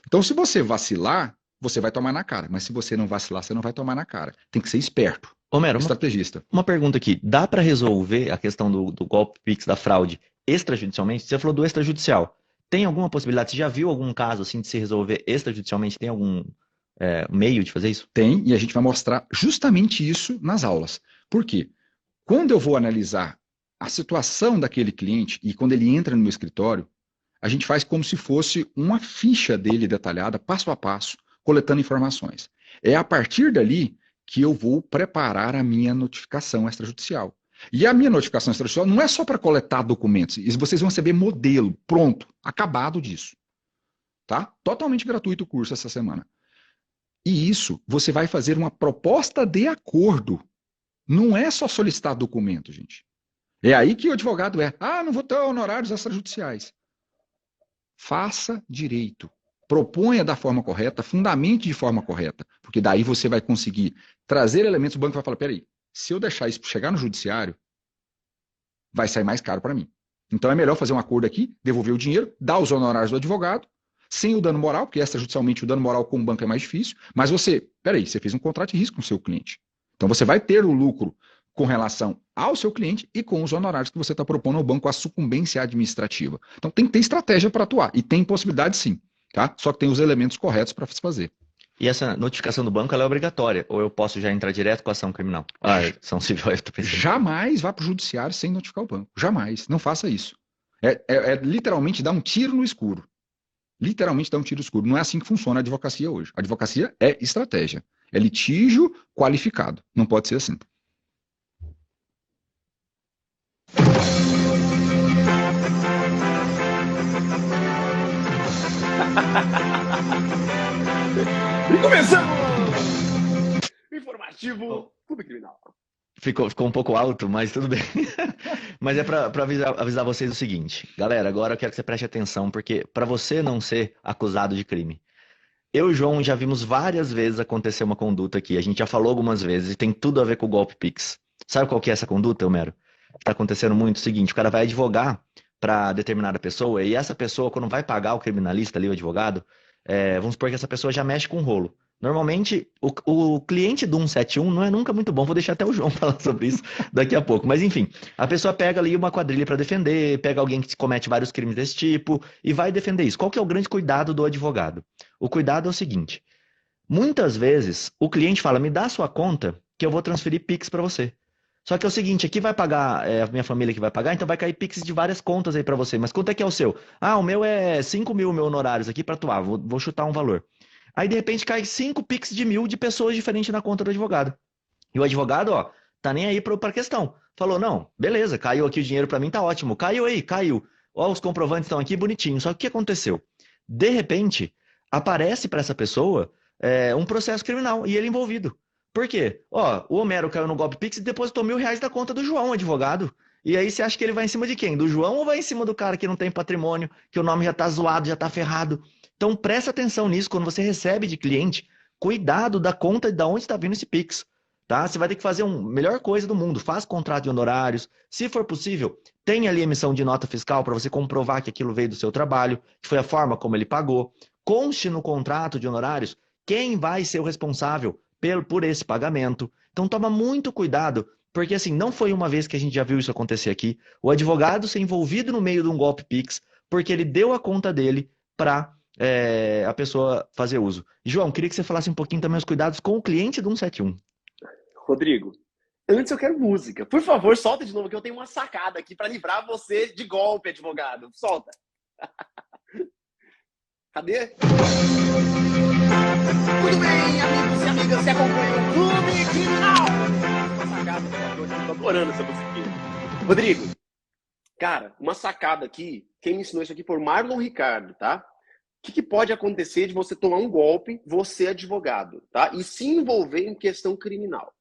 Então, se você vacilar, você vai tomar na cara. Mas se você não vacilar, você não vai tomar na cara. Tem que ser esperto. Homero, estrategista. Uma pergunta aqui. Dá para resolver a questão do golpe Pix, da fraude, extrajudicialmente? Você falou do extrajudicial. Tem alguma possibilidade? Você já viu algum caso assim de se resolver extrajudicialmente? Tem algum meio de fazer isso? Tem, e a gente vai mostrar justamente isso nas aulas. Por quê? Quando eu vou analisar a situação daquele cliente e quando ele entra no meu escritório, a gente faz como se fosse uma ficha dele detalhada, passo a passo, coletando informações. É a partir dali que eu vou preparar a minha notificação extrajudicial. E a minha notificação extrajudicial não é só para coletar documentos. Vocês vão receber modelo, pronto, acabado disso. Tá? Totalmente gratuito o curso essa semana. E isso, você vai fazer uma proposta de acordo Não é só solicitar documento, gente. É aí que o advogado não vou ter honorários extrajudiciais. Faça direito. Proponha da forma correta, fundamente de forma correta, porque daí você vai conseguir trazer elementos, o banco vai falar, peraí, se eu deixar isso chegar no judiciário, vai sair mais caro para mim. Então é melhor fazer um acordo aqui, devolver o dinheiro, dar os honorários do advogado, sem o dano moral, porque extrajudicialmente o dano moral com o banco é mais difícil, mas você fez um contrato de risco com o seu cliente. Então você vai ter o lucro com relação ao seu cliente e com os honorários que você está propondo ao banco, com a sucumbência administrativa. Então tem que ter estratégia para atuar, e tem possibilidade sim, tá? Só que tem os elementos corretos para se fazer. E essa notificação do banco ela é obrigatória? Ou eu posso já entrar direto com a ação criminal? Ação civil, eu tô pensando. Jamais vá para o judiciário sem notificar o banco. Jamais. Não faça isso. É literalmente dar um tiro no escuro. Literalmente dar um tiro no escuro. Não é assim que funciona a advocacia hoje. A advocacia é estratégia. É litígio qualificado. Não pode ser assim. E começamos! Informativo Clube Criminal. Ficou um pouco alto, mas tudo bem. Mas é para avisar vocês o seguinte. Galera, agora eu quero que você preste atenção, porque para você não ser acusado de crime. Eu e o João já vimos várias vezes acontecer uma conduta aqui. A gente já falou algumas vezes e tem tudo a ver com o golpe Pix. Sabe qual que é essa conduta, Homero? Está acontecendo muito o seguinte, o cara vai advogar para determinada pessoa e essa pessoa, quando vai pagar o criminalista ali, o advogado, vamos supor que essa pessoa já mexe com o rolo. Normalmente, o cliente do 171 não é nunca muito bom. Vou deixar até o João falar sobre isso daqui a pouco. Mas, enfim, a pessoa pega ali uma quadrilha para defender, pega alguém que comete vários crimes desse tipo e vai defender isso. Qual que é o grande cuidado do advogado? O cuidado é o seguinte. Muitas vezes, o cliente fala, me dá a sua conta que eu vou transferir Pix para você. Só que é o seguinte, aqui vai pagar, a minha família que vai pagar, então vai cair Pix de várias contas aí para você. Mas quanto é que é o seu? O meu é 5 mil, meu honorários aqui para atuar. Vou chutar um valor. Aí, de repente, cai 5 Pix de 1.000 de pessoas diferentes na conta do advogado. E o advogado, tá nem aí pra questão. Falou, não, beleza, caiu aqui o dinheiro pra mim, tá ótimo. Caiu aí, caiu. Os comprovantes estão aqui, bonitinho. Só que o que aconteceu? De repente, aparece pra essa pessoa um processo criminal e ele envolvido. Por quê? O Homero caiu no golpe Pix e depositou R$1.000 da conta do João, advogado. E aí você acha que ele vai em cima de quem? Do João ou vai em cima do cara que não tem patrimônio, que o nome já tá zoado, já tá ferrado? Então, presta atenção nisso. Quando você recebe de cliente, cuidado da conta e de onde está vindo esse Pix. Tá? Você vai ter que fazer a melhor coisa do mundo. Faz contrato de honorários. Se for possível, tenha ali emissão de nota fiscal para você comprovar que aquilo veio do seu trabalho, que foi a forma como ele pagou. Conste no contrato de honorários quem vai ser o responsável por esse pagamento. Então, toma muito cuidado, porque assim, não foi uma vez que a gente já viu isso acontecer aqui. O advogado ser envolvido no meio de um golpe Pix, porque ele deu a conta dele para a pessoa fazer uso. João, queria que você falasse um pouquinho também os cuidados com o cliente do 171. Rodrigo, antes eu quero música. Por favor, solta de novo, que eu tenho uma sacada aqui para livrar você de golpe, advogado. Solta. Cadê? Muito bem, amigos e amigas, você acompanha o Clube Criminal. Uma sacada, eu tô adorando essa musiquinha. Rodrigo, cara, uma sacada aqui, quem me ensinou isso aqui foi o Marlon Ricardo, tá? O que pode acontecer de você tomar um golpe, você advogado, tá? E se envolver em questão criminal.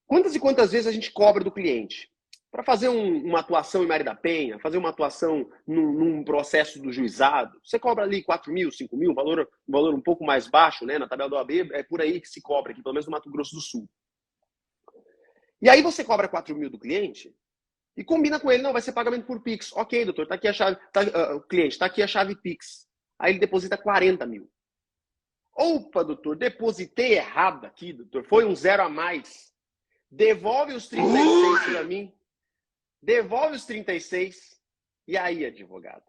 Quantas e quantas vezes a gente cobra do cliente? Para fazer uma atuação em Maria da Penha, fazer uma atuação num processo do juizado, você cobra ali 4 mil, 5 mil, valor um pouco mais baixo, né? Na tabela do OAB, é por aí que se cobra aqui, pelo menos no Mato Grosso do Sul. E aí você cobra 4 mil do cliente e combina com ele, não, vai ser pagamento por Pix. Ok, doutor, tá aqui a chave, o cliente, tá aqui a chave Pix. Aí ele deposita 40 mil. Opa, doutor, depositei errado aqui, doutor, foi um zero a mais. Devolve os 36 para mim. Devolve os 36. E aí, advogado?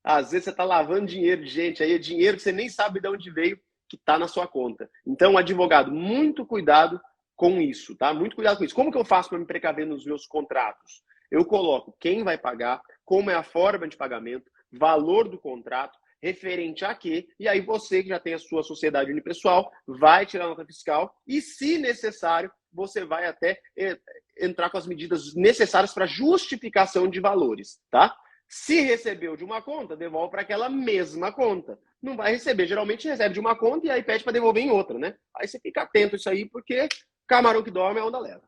Às vezes você tá lavando dinheiro de gente, aí é dinheiro que você nem sabe de onde veio, que tá na sua conta. Então, advogado, muito cuidado com isso, tá? Muito cuidado com isso. Como que eu faço para me precaver nos meus contratos? Eu coloco quem vai pagar, como é a forma de pagamento, valor do contrato, referente a quê, e aí você que já tem a sua sociedade unipessoal vai tirar a nota fiscal e, se necessário, você vai até entrar com as medidas necessárias para justificação de valores, tá? Se recebeu de uma conta, devolve para aquela mesma conta. Não vai receber, geralmente recebe de uma conta e aí pede para devolver em outra, né? Aí você fica atento a isso aí, porque Camarão que dorme, a onda leva.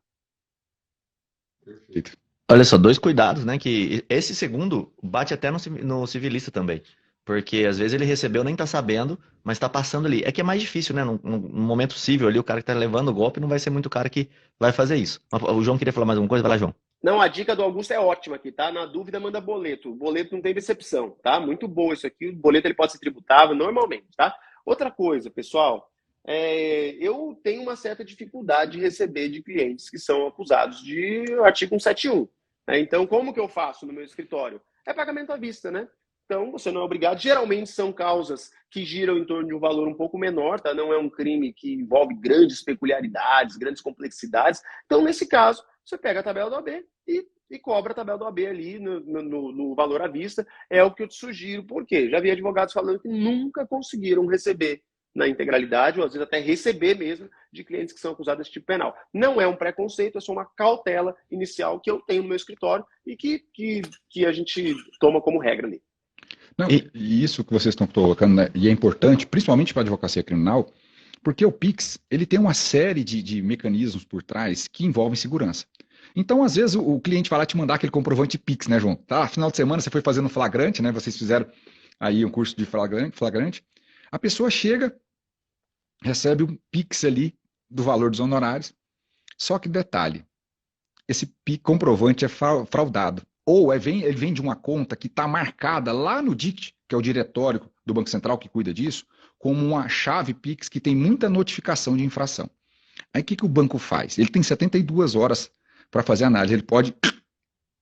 Perfeito. Olha só, dois cuidados, né? Que esse segundo bate até no civilista também. Porque às vezes ele recebeu, nem tá sabendo, mas tá passando ali. É que é mais difícil, né? Num momento civil ali, o cara que tá levando o golpe não vai ser muito o cara que vai fazer isso. Mas o João queria falar mais alguma coisa? Vai lá, João. Não, a dica do Augusto é ótima aqui, tá? Na dúvida, manda boleto. O boleto não tem decepção, tá? Muito bom isso aqui. O boleto ele pode ser tributável normalmente, tá? Outra coisa, pessoal, eu tenho uma certa dificuldade de receber de clientes que são acusados de artigo 171. Né? Então, como que eu faço no meu escritório? É pagamento à vista, né? Então, você não é obrigado. Geralmente são causas que giram em torno de um valor um pouco menor, tá? Não é um crime que envolve grandes peculiaridades, grandes complexidades. Então, nesse caso, você pega a tabela do AB e cobra a tabela do AB ali no valor à vista. É o que eu te sugiro. Por quê? Já vi advogados falando que nunca conseguiram receber na integralidade, ou às vezes até receber mesmo, de clientes que são acusados desse tipo penal. Não é um preconceito, é só uma cautela inicial que eu tenho no meu escritório e que a gente toma como regra ali. Não, e isso que vocês estão colocando, né, e é importante, principalmente para a advocacia criminal, porque o Pix ele tem uma série de mecanismos por trás que envolvem segurança. Então, às vezes, o cliente vai lá te mandar aquele comprovante Pix, né, João? Tá, final de semana você foi fazendo flagrante, né? Vocês fizeram aí um curso de flagrante. A pessoa chega, recebe um Pix ali do valor dos honorários. Só que detalhe, esse comprovante é fraudado. Ou ele vem de uma conta que está marcada lá no DICT, que é o diretório do Banco Central que cuida disso, como uma chave Pix que tem muita notificação de infração. Aí o que o banco faz? Ele tem 72 horas para fazer a análise. Ele pode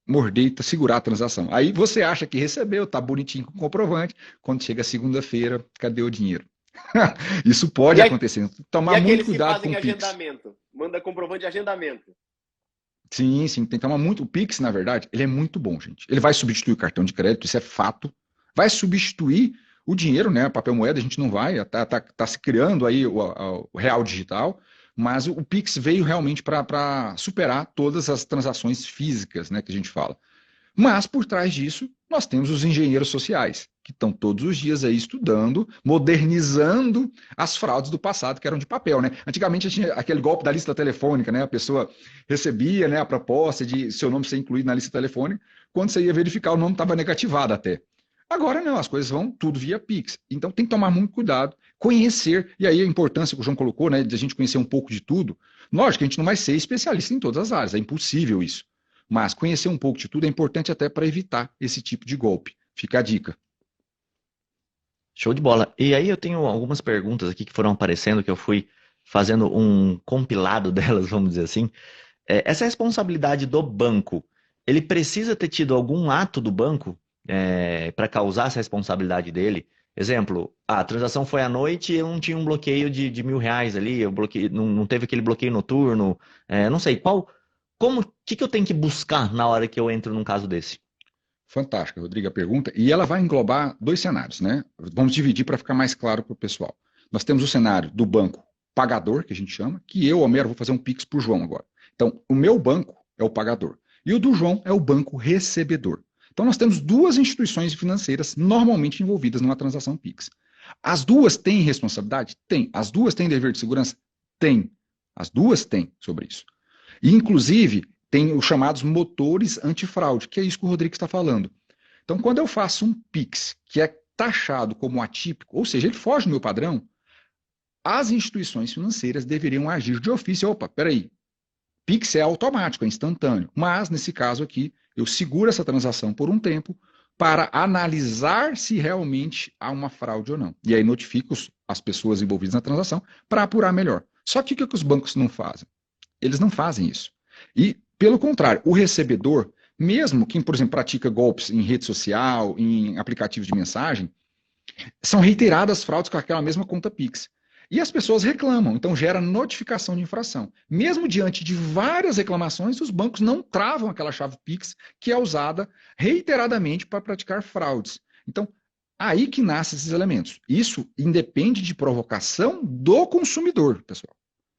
morder e segurar a transação. Aí você acha que recebeu, tá bonitinho com o comprovante. Quando chega segunda-feira, cadê o dinheiro? Isso pode acontecer. Tomar muito cuidado com o Pix. Agendamento? Manda comprovante de agendamento. Sim, tem que tomar muito. O Pix, na verdade, ele é muito bom, gente. Ele vai substituir o cartão de crédito, isso é fato. Vai substituir o dinheiro, né? Papel moeda, a gente não vai. Tá se criando aí o real digital, mas o Pix veio realmente para superar todas as transações físicas, né, que a gente fala. Mas por trás disso, nós temos os engenheiros sociais, que estão todos os dias aí estudando, modernizando as fraudes do passado, que eram de papel, né? Antigamente tinha aquele golpe da lista telefônica, né? A pessoa recebia, né, a proposta de seu nome ser incluído na lista telefônica, quando você ia verificar, o nome estava negativado até. Agora não, as coisas vão tudo via Pix. Então tem que tomar muito cuidado, conhecer, e aí a importância que o João colocou, né, de a gente conhecer um pouco de tudo. Lógico que a gente não vai ser especialista em todas as áreas, é impossível isso. Mas conhecer um pouco de tudo é importante até para evitar esse tipo de golpe. Fica a dica. Show de bola. E aí eu tenho algumas perguntas aqui que foram aparecendo, que eu fui fazendo um compilado delas, vamos dizer assim. Essa responsabilidade do banco, ele precisa ter tido algum ato do banco para causar essa responsabilidade dele? Exemplo, a transação foi à noite e eu não tinha um bloqueio de R$ 1.000 ali, eu bloqueei, não teve aquele bloqueio noturno, não sei, o que eu tenho que buscar na hora que eu entro num caso desse? Fantástica, Rodrigo, a pergunta. E ela vai englobar dois cenários, né? Vamos dividir para ficar mais claro para o pessoal. Nós temos o cenário do banco pagador, que a gente chama, que eu, Homero, vou fazer um Pix para o João agora. Então, o meu banco é o pagador. E o do João é o banco recebedor. Então, nós temos duas instituições financeiras normalmente envolvidas numa transação Pix. As duas têm responsabilidade? Tem. As duas têm dever de segurança? Tem. As duas têm sobre isso. E, inclusive, tem os chamados motores antifraude, que é isso que o Rodrigo está falando. Então, quando eu faço um Pix que é taxado como atípico, ou seja, ele foge do meu padrão, as instituições financeiras deveriam agir de ofício. Opa, peraí, Pix é automático, é instantâneo. Mas, nesse caso aqui, eu seguro essa transação por um tempo para analisar se realmente há uma fraude ou não. E aí notifico as pessoas envolvidas na transação para apurar melhor. Só que o que os bancos não fazem? Eles não fazem isso. E, pelo contrário, o recebedor, mesmo quem, por exemplo, pratica golpes em rede social, em aplicativos de mensagem, são reiteradas fraudes com aquela mesma conta Pix. E as pessoas reclamam, então gera notificação de infração. Mesmo diante de várias reclamações, os bancos não travam aquela chave Pix que é usada reiteradamente para praticar fraudes. Então, aí que nascem esses elementos. Isso independe de provocação do consumidor, pessoal.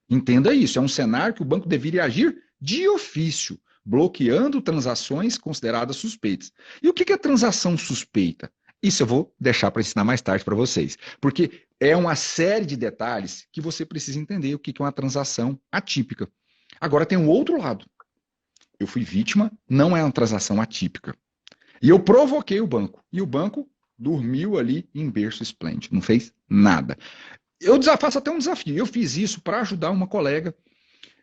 Entenda isso, é um cenário que o banco deveria agir de ofício, bloqueando transações consideradas suspeitas. E o que é transação suspeita? Isso eu vou deixar para ensinar mais tarde para vocês, porque é uma série de detalhes que você precisa entender o que é uma transação atípica. Agora tem um outro lado. Eu fui vítima, não é uma transação atípica. E eu provoquei o banco. E o banco dormiu ali em berço esplêndido, não fez nada. Eu faço até um desafio. Eu fiz isso para ajudar uma colega,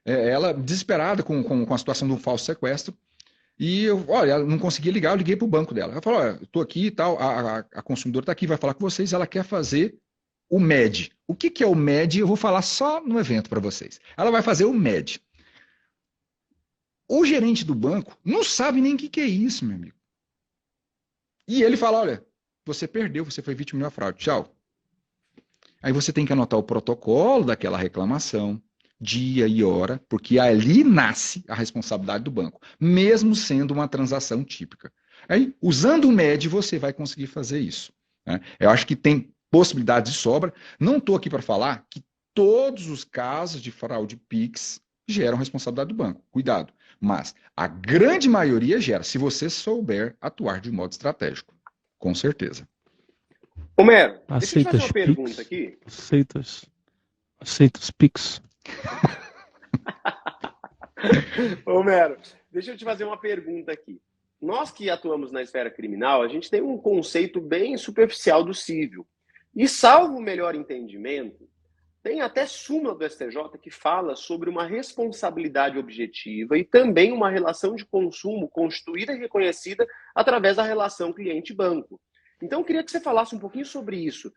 ela desesperada com a situação do falso sequestro. E olha, ela não conseguia ligar, eu liguei para o banco dela. Ela falou: olha, estou aqui e tal, a consumidora está aqui, vai falar com vocês, ela quer fazer o MED. O que é o MED? Eu vou falar só no evento para vocês. Ela vai fazer o MED. O gerente do banco não sabe nem o que é isso, meu amigo. E ele fala: olha, você perdeu, você foi vítima de uma fraude, tchau. Aí você tem que anotar o protocolo daquela reclamação, dia e hora, porque ali nasce a responsabilidade do banco, mesmo sendo uma transação típica. Aí, usando o MED, você vai conseguir fazer isso, né? Eu acho que tem possibilidades de sobra. Não estou aqui para falar que todos os casos de fraude Pix geram responsabilidade do banco. Cuidado. Mas a grande maioria gera, se você souber atuar de modo estratégico. Com certeza. Homero, deixa eu te Aceita fazer uma os pergunta Pix? aqui. Aceita os Pix? Homero, deixa eu te fazer uma pergunta aqui. Nós que atuamos na esfera criminal, a gente tem um conceito bem superficial do cível. E salvo o melhor entendimento, tem até súmula do STJ que fala sobre uma responsabilidade objetiva e também uma relação de consumo constituída e reconhecida através da relação cliente-banco. Então, eu queria que você falasse um pouquinho sobre isso.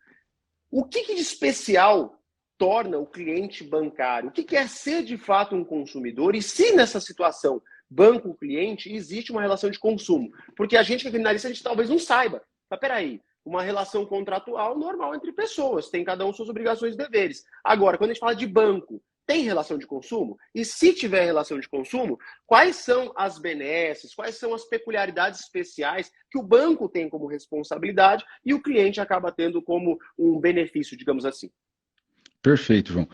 O que de especial torna o cliente bancário? O que é ser de fato um consumidor? E se nessa situação, banco-cliente, existe uma relação de consumo? Porque a gente que é criminalista, a gente talvez não saiba. Mas peraí, uma relação contratual normal entre pessoas, tem cada um suas obrigações e deveres. Agora, quando a gente fala de banco, tem relação de consumo? E se tiver relação de consumo, quais são as benesses, quais são as peculiaridades especiais que o banco tem como responsabilidade e o cliente acaba tendo como um benefício, digamos assim? Perfeito, João.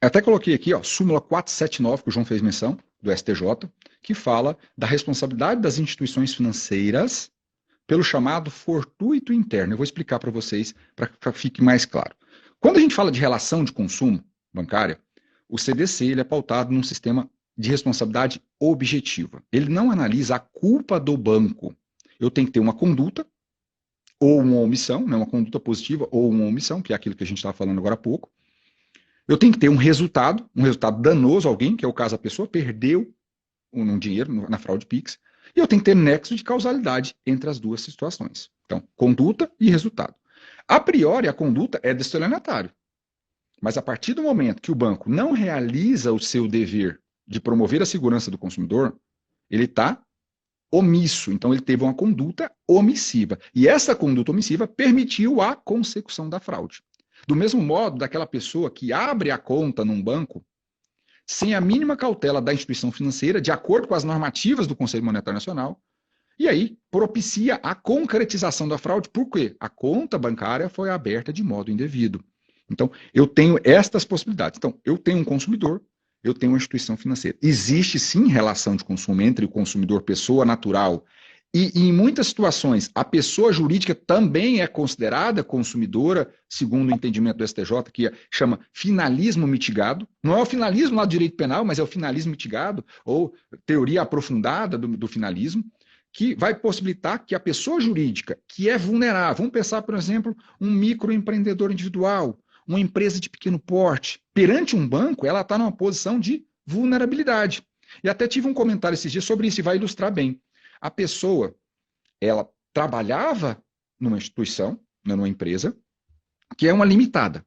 Eu até coloquei aqui, ó, súmula 479, que o João fez menção, do STJ, que fala da responsabilidade das instituições financeiras pelo chamado fortuito interno. Eu vou explicar para vocês, para que fique mais claro. Quando a gente fala de relação de consumo bancária, o CDC ele é pautado num sistema de responsabilidade objetiva. Ele não analisa a culpa do banco. Eu tenho que ter uma conduta ou uma omissão, né, uma conduta positiva ou uma omissão, que é aquilo que a gente estava falando agora há pouco. Eu tenho que ter um resultado danoso a alguém, que é o caso a pessoa perdeu um dinheiro na fraude Pix, e eu tenho que ter nexo de causalidade entre as duas situações. Então, conduta e resultado. A priori, a conduta é do estelionatário. Mas a partir do momento que o banco não realiza o seu dever de promover a segurança do consumidor, ele está omisso. Então, ele teve uma conduta omissiva. E essa conduta omissiva permitiu a consecução da fraude. Do mesmo modo, daquela pessoa que abre a conta num banco sem a mínima cautela da instituição financeira, de acordo com as normativas do Conselho Monetário Nacional, e aí propicia a concretização da fraude, porque a conta bancária foi aberta de modo indevido. Então, eu tenho estas possibilidades. Então, eu tenho um consumidor, eu tenho uma instituição financeira. Existe, sim, relação de consumo entre o consumidor, pessoa natural, e em muitas situações, a pessoa jurídica também é considerada consumidora, segundo o entendimento do STJ, que chama finalismo mitigado. Não é o finalismo lá do direito penal, mas é o finalismo mitigado, ou teoria aprofundada do finalismo, que vai possibilitar que a pessoa jurídica, que é vulnerável, vamos pensar, por exemplo, um microempreendedor individual, uma empresa de pequeno porte, perante um banco, ela está numa posição de vulnerabilidade. E até tive um comentário esses dias sobre isso, e vai ilustrar bem. A pessoa, ela trabalhava numa instituição, numa empresa, que é uma limitada.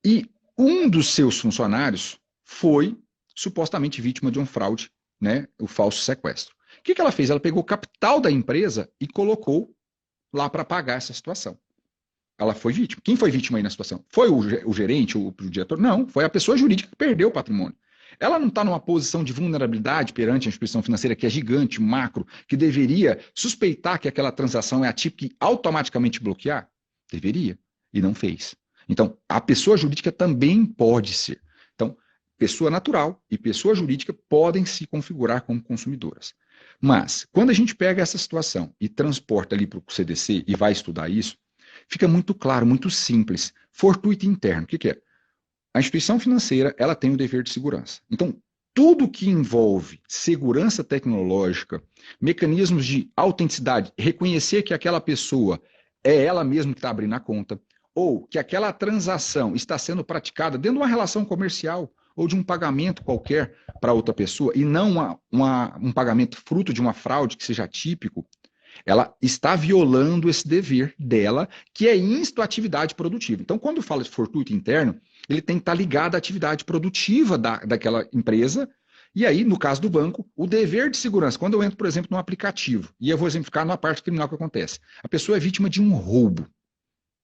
E um dos seus funcionários foi supostamente vítima de uma fraude, né, o falso sequestro. O que ela fez? Ela pegou o capital da empresa e colocou lá para pagar essa situação. Ela foi vítima. Quem foi vítima aí na situação? Foi o gerente, o diretor? Não, foi a pessoa jurídica que perdeu o patrimônio. Ela não está numa posição de vulnerabilidade perante a instituição financeira que é gigante, macro, que deveria suspeitar que aquela transação é atípica e automaticamente bloquear? Deveria, e não fez. Então, a pessoa jurídica também pode ser. Então, pessoa natural e pessoa jurídica podem se configurar como consumidoras. Mas, quando a gente pega essa situação e transporta ali para o CDC e vai estudar isso, fica muito claro, muito simples. Fortuito interno, o que é? A instituição financeira, ela tem o dever de segurança. Então, tudo que envolve segurança tecnológica, mecanismos de autenticidade, reconhecer que aquela pessoa é ela mesma que está abrindo a conta, ou que aquela transação está sendo praticada dentro de uma relação comercial ou de um pagamento qualquer para outra pessoa, e não um pagamento fruto de uma fraude que seja típico, ela está violando esse dever dela, que é insto à atividade produtiva. Então, quando fala de fortuito interno, ele tem que estar ligado à atividade produtiva daquela empresa. E aí, no caso do banco, o dever de segurança. Quando eu entro, por exemplo, num aplicativo, e eu vou exemplificar numa parte criminal que acontece. A pessoa é vítima de um roubo,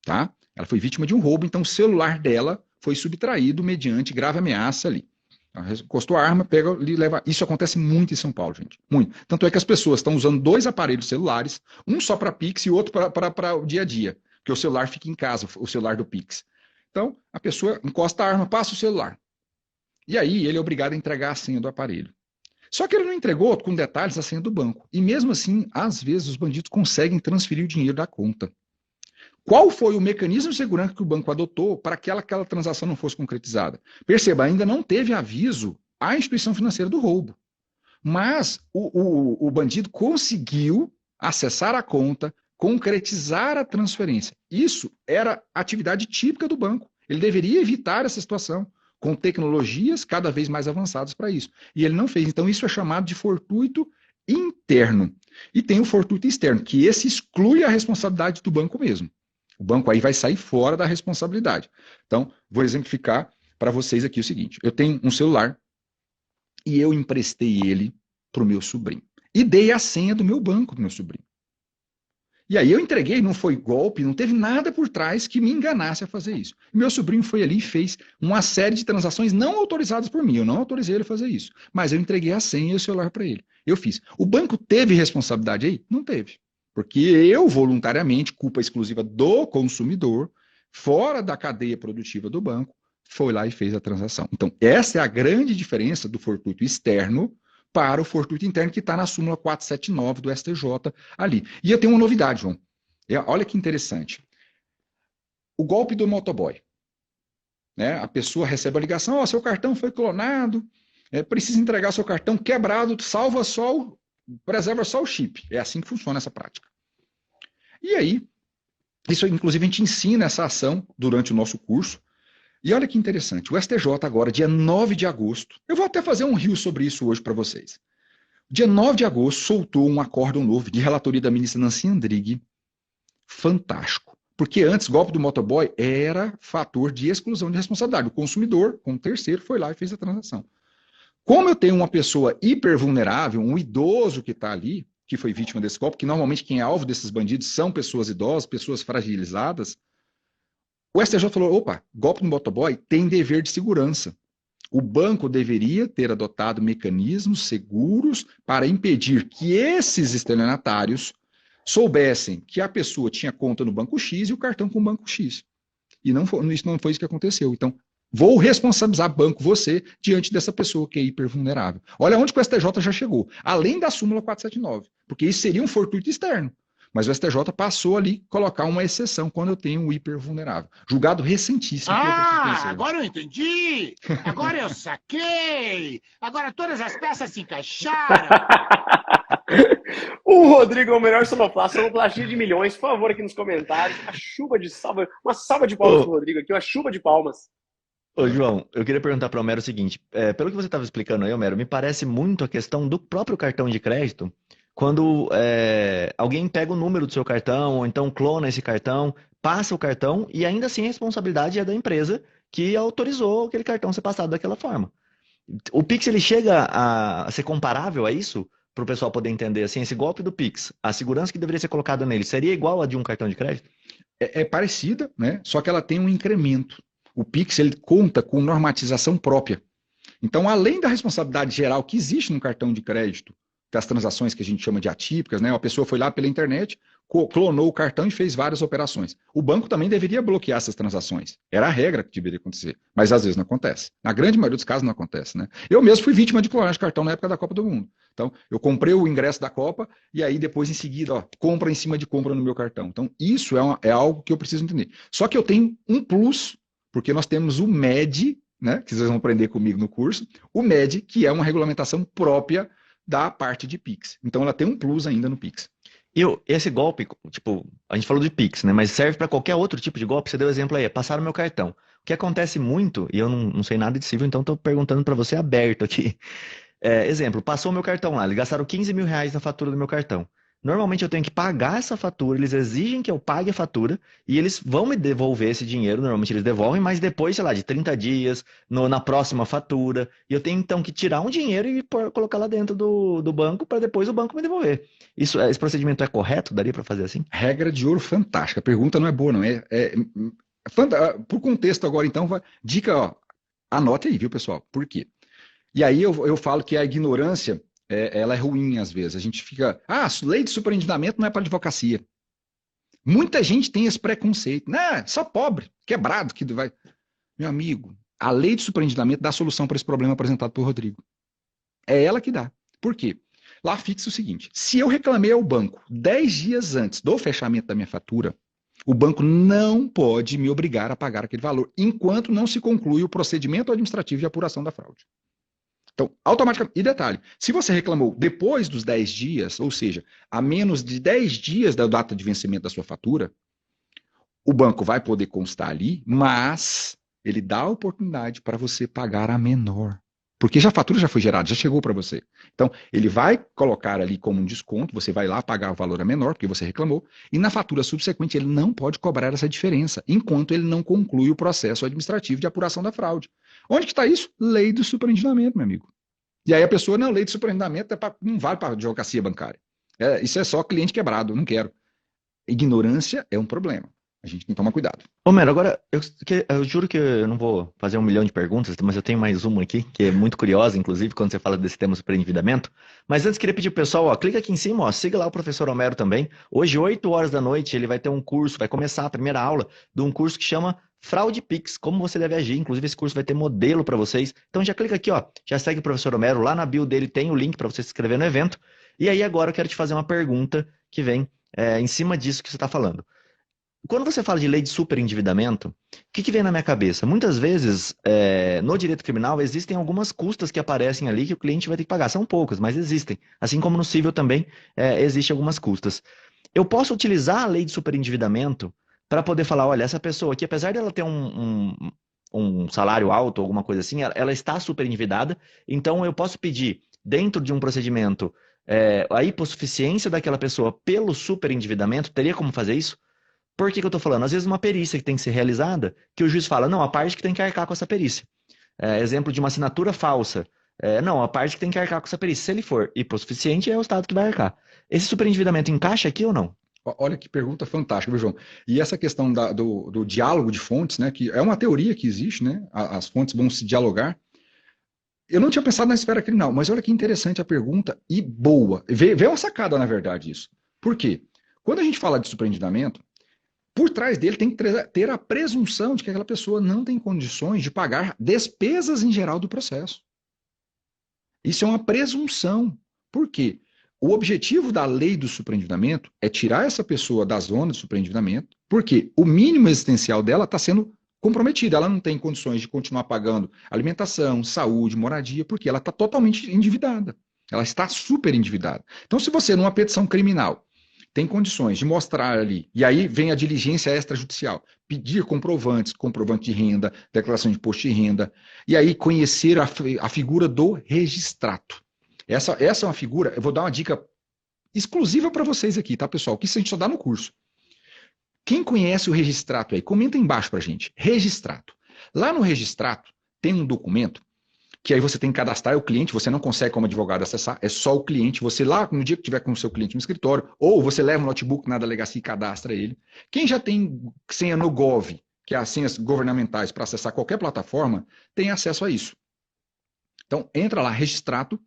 tá? Ela foi vítima de um roubo, então o celular dela foi subtraído mediante grave ameaça ali. Encostou a arma, pega e leva. Isso acontece muito em São Paulo, gente. Muito. Tanto é que as pessoas estão usando 2 aparelhos celulares, um só para Pix e outro para o dia a dia. Porque o celular fica em casa, o celular do Pix. Então, a pessoa encosta a arma, passa o celular. E aí, ele é obrigado a entregar a senha do aparelho. Só que ele não entregou com detalhes a senha do banco. E mesmo assim, às vezes, os bandidos conseguem transferir o dinheiro da conta. Qual foi o mecanismo de segurança que o banco adotou para que aquela transação não fosse concretizada? Perceba, ainda não teve aviso à instituição financeira do roubo. Mas o bandido conseguiu acessar a conta, concretizar a transferência. Isso era atividade típica do banco. Ele deveria evitar essa situação com tecnologias cada vez mais avançadas para isso. E ele não fez. Então, isso é chamado de fortuito interno. E tem o fortuito externo, que esse exclui a responsabilidade do banco mesmo. O banco aí vai sair fora da responsabilidade. Então, vou exemplificar para vocês aqui o seguinte. Eu tenho um celular e eu emprestei ele para o meu sobrinho. E dei a senha do meu banco para o meu sobrinho. E aí eu entreguei, não foi golpe, não teve nada por trás que me enganasse a fazer isso. Meu sobrinho foi ali e fez uma série de transações não autorizadas por mim. Eu não autorizei ele a fazer isso. Mas eu entreguei a senha e o celular para ele. Eu fiz. O banco teve responsabilidade aí? Não teve. Porque eu, voluntariamente, culpa exclusiva do consumidor, fora da cadeia produtiva do banco, foi lá e fez a transação. Então, essa é a grande diferença do fortuito externo para o fortuito interno, que está na súmula 479 do STJ ali. E eu tenho uma novidade, João. Olha que interessante. O golpe do motoboy. Né? A pessoa recebe a ligação, seu cartão foi clonado, precisa entregar seu cartão quebrado, preserva só o chip. É assim que funciona essa prática. E aí, isso inclusive a gente ensina essa ação durante o nosso curso. E olha que interessante, o STJ agora, dia 9 de agosto, eu vou até fazer um reel sobre isso hoje para vocês. Dia 9 de agosto soltou um acórdão novo de relatoria da ministra Nancy Andrighi, fantástico. Porque antes, golpe do motoboy era fator de exclusão de responsabilidade. O consumidor, com o terceiro, foi lá e fez a transação. Como eu tenho uma pessoa hipervulnerável, um idoso que está ali, que foi vítima desse golpe, que normalmente quem é alvo desses bandidos são pessoas idosas, pessoas fragilizadas, o STJ falou, opa, golpe do motoboy tem dever de segurança. O banco deveria ter adotado mecanismos seguros para impedir que esses estelionatários soubessem que a pessoa tinha conta no banco X e o cartão com o banco X. E isso não foi isso que aconteceu. Então, vou responsabilizar banco você diante dessa pessoa que é hipervulnerável. Olha onde que o STJ já chegou. Além da súmula 479. Porque isso seria um fortuito externo. Mas o STJ passou ali colocar uma exceção quando eu tenho um hipervulnerável. Julgado recentíssimo. Agora eu entendi! Agora eu saquei! Agora todas as peças se encaixaram! O Rodrigo é o melhor sonoplasta, sonoplastia de milhões. Por favor, aqui nos comentários. Uma salva de palmas pro Rodrigo aqui, uma chuva de palmas. Ô, João, eu queria perguntar para o Homero o seguinte. Pelo que você estava explicando aí, Homero, me parece muito a questão do próprio cartão de crédito. Quando alguém pega o número do seu cartão, ou então clona esse cartão, passa o cartão e ainda assim a responsabilidade é da empresa que autorizou aquele cartão ser passado daquela forma. O Pix, ele chega a ser comparável a isso? Para o pessoal poder entender, assim, esse golpe do Pix, a segurança que deveria ser colocada nele, seria igual a de um cartão de crédito? É parecida, né? Só que ela tem um incremento. O Pix, ele conta com normatização própria. Então, além da responsabilidade geral que existe no cartão de crédito, das transações que a gente chama de atípicas, né? A pessoa foi lá pela internet, clonou o cartão e fez várias operações. O banco também deveria bloquear essas transações. Era a regra que deveria acontecer. Mas às vezes não acontece. Na grande maioria dos casos não acontece, né? Eu mesmo fui vítima de clonagem de cartão na época da Copa do Mundo. Então, eu comprei o ingresso da Copa e aí depois, em seguida, compra em cima de compra no meu cartão. Então, isso é algo que eu preciso entender. Só que eu tenho um plus, porque nós temos o MED, né, que vocês vão aprender comigo no curso, o MED, que é uma regulamentação própria da parte de Pix. Então, ela tem um plus ainda no Pix. Esse golpe, tipo, a gente falou de Pix, né? Mas serve para qualquer outro tipo de golpe. Você deu exemplo aí, passaram meu cartão. O que acontece muito, e eu não sei nada de civil, então estou perguntando para você aberto aqui. Exemplo, passou meu cartão lá, eles gastaram 15 mil reais na fatura do meu cartão. Normalmente eu tenho que pagar essa fatura, eles exigem que eu pague a fatura e eles vão me devolver esse dinheiro, normalmente eles devolvem, mas depois, sei lá, de 30 dias, na próxima fatura. E eu tenho então que tirar um dinheiro e colocar lá dentro do banco para depois o banco me devolver. Esse procedimento é correto? Daria para fazer assim? Regra de ouro fantástica. A pergunta não é boa, não. Por contexto agora, então, dica, ó, anote aí, viu, pessoal? Por quê? E aí eu falo que a ignorância, ela é ruim às vezes. A gente fica, lei de superendividamento não é para advocacia. Muita gente tem esse preconceito. Não, só pobre, quebrado, que vai... Meu amigo, a lei de superendividamento dá a solução para esse problema apresentado por Rodrigo. É ela que dá. Por quê? Lá fixa o seguinte, se eu reclamei ao banco 10 dias antes do fechamento da minha fatura, o banco não pode me obrigar a pagar aquele valor, enquanto não se conclui o procedimento administrativo de apuração da fraude. Então, automaticamente, e detalhe, se você reclamou depois dos 10 dias, ou seja, a menos de 10 dias da data de vencimento da sua fatura, o banco vai poder constar ali, mas ele dá a oportunidade para você pagar a menor. Porque a fatura já foi gerada, já chegou para você. Então, ele vai colocar ali como um desconto, você vai lá pagar o valor a menor, porque você reclamou, e na fatura subsequente ele não pode cobrar essa diferença, enquanto ele não conclui o processo administrativo de apuração da fraude. Onde que está isso? Lei do superendividamento, meu amigo. E aí a pessoa, não, lei de superendividamento não vale para advocacia bancária. Isso é só cliente quebrado, não quero. Ignorância é um problema. A gente tem que tomar cuidado. Homero, agora, eu juro que eu não vou fazer 1 milhão de perguntas, mas eu tenho mais uma aqui, que é muito curiosa, inclusive, quando você fala desse tema superendividamento. Mas antes, queria pedir pro pessoal, clica aqui em cima, siga lá o professor Homero também. Hoje, 8 horas da noite, ele vai ter um curso, vai começar a primeira aula de um curso que chama Fraude Pix, como você deve agir. Inclusive, esse curso vai ter modelo para vocês. Então, já clica aqui, já segue o professor Homero. Lá na bio dele tem o link para você se inscrever no evento. E aí, agora, eu quero te fazer uma pergunta que vem em cima disso que você está falando. Quando você fala de lei de superendividamento, o que vem na minha cabeça? Muitas vezes, no direito criminal, existem algumas custas que aparecem ali que o cliente vai ter que pagar. São poucas, mas existem. Assim como no civil também, existem algumas custas. Eu posso utilizar a lei de superendividamento para poder falar, olha, essa pessoa aqui, apesar dela ter um salário alto, alguma coisa assim, ela está superendividada, então eu posso pedir, dentro de um procedimento, a hipossuficiência daquela pessoa pelo superendividamento, teria como fazer isso? Por que eu estou falando? Às vezes uma perícia que tem que ser realizada, que o juiz fala, não, a parte que tem que arcar com essa perícia. Exemplo de uma assinatura falsa. Não, a parte que tem que arcar com essa perícia. Se ele for hipossuficiente, é o Estado que vai arcar. Esse superendividamento encaixa aqui ou não? Olha que pergunta fantástica, viu, João? E essa questão do diálogo de fontes, né, que é uma teoria que existe, né? As fontes vão se dialogar. Eu não tinha pensado na esfera criminal, mas olha que interessante a pergunta e boa. Vê uma sacada, na verdade, isso. Por quê? Quando a gente fala de superendividamento, por trás dele tem que ter a presunção de que aquela pessoa não tem condições de pagar despesas em geral do processo. Isso é uma presunção. Por quê? O objetivo da lei do superendividamento é tirar essa pessoa da zona de superendividamento, porque o mínimo existencial dela está sendo comprometido. Ela não tem condições de continuar pagando alimentação, saúde, moradia, porque ela está totalmente endividada. Ela está super endividada. Então, se você, numa petição criminal, tem condições de mostrar ali, e aí vem a diligência extrajudicial, pedir comprovantes, comprovante de renda, declaração de imposto de renda, e aí conhecer a figura do registrato. Essa é uma figura, eu vou dar uma dica exclusiva para vocês aqui, tá, pessoal? Que isso a gente só dá no curso. Quem conhece o registrato aí, comenta embaixo para a gente. Registrato. Lá no registrato tem um documento que aí você tem que cadastrar o cliente, você não consegue como advogado acessar, é só o cliente, você lá, no dia que tiver com o seu cliente no escritório, ou você leva um notebook na delegacia e cadastra ele. Quem já tem senha no Gov, que é as senhas governamentais para acessar qualquer plataforma, tem acesso a isso. Então, entra lá, registrato,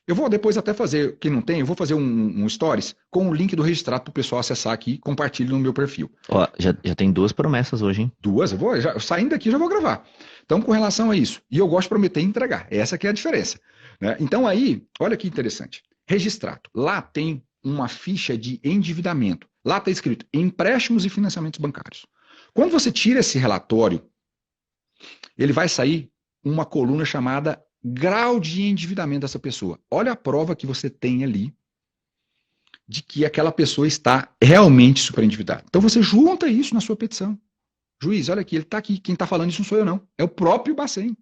Eu vou depois até fazer, quem não tem, eu vou fazer um stories com o link do registrado para o pessoal acessar aqui e compartilhe no meu perfil. Ó, já tem 2 promessas hoje, hein? Duas, saindo daqui já vou gravar. Então, com relação a isso, e eu gosto de prometer e entregar, essa que é a diferença, né? Então aí, olha que interessante, registrado, lá tem uma ficha de endividamento, lá está escrito empréstimos e financiamentos bancários. Quando você tira esse relatório, ele vai sair uma coluna chamada grau de endividamento dessa pessoa. Olha a prova que você tem ali de que aquela pessoa está realmente superendividada. Então você junta isso na sua petição. Juiz, olha aqui, ele está aqui. Quem está falando isso não sou eu, não. É o próprio Bacen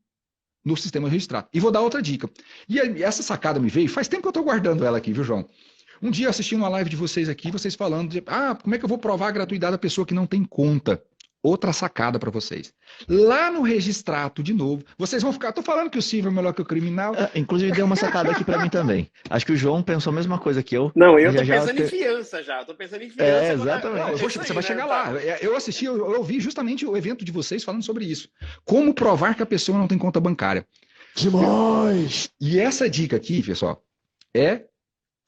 no sistema registrado. E vou dar outra dica. E essa sacada me veio, faz tempo que eu estou guardando ela aqui, viu, João? Um dia eu assisti uma live de vocês aqui, vocês falando de, como é que eu vou provar a gratuidade da pessoa que não tem conta? Outra sacada para vocês. Lá no registrato, de novo, vocês vão ficar... Tô falando que o civil é melhor que o criminal. Inclusive, deu uma sacada aqui para mim também. Acho que o João pensou a mesma coisa que eu. Não, eu tô pensando em fiança já. Tô pensando em fiança. Exatamente. Você vai chegar lá. Eu assisti, eu ouvi justamente o evento de vocês falando sobre isso. Como provar que a pessoa não tem conta bancária. Demais! E essa dica aqui, pessoal, é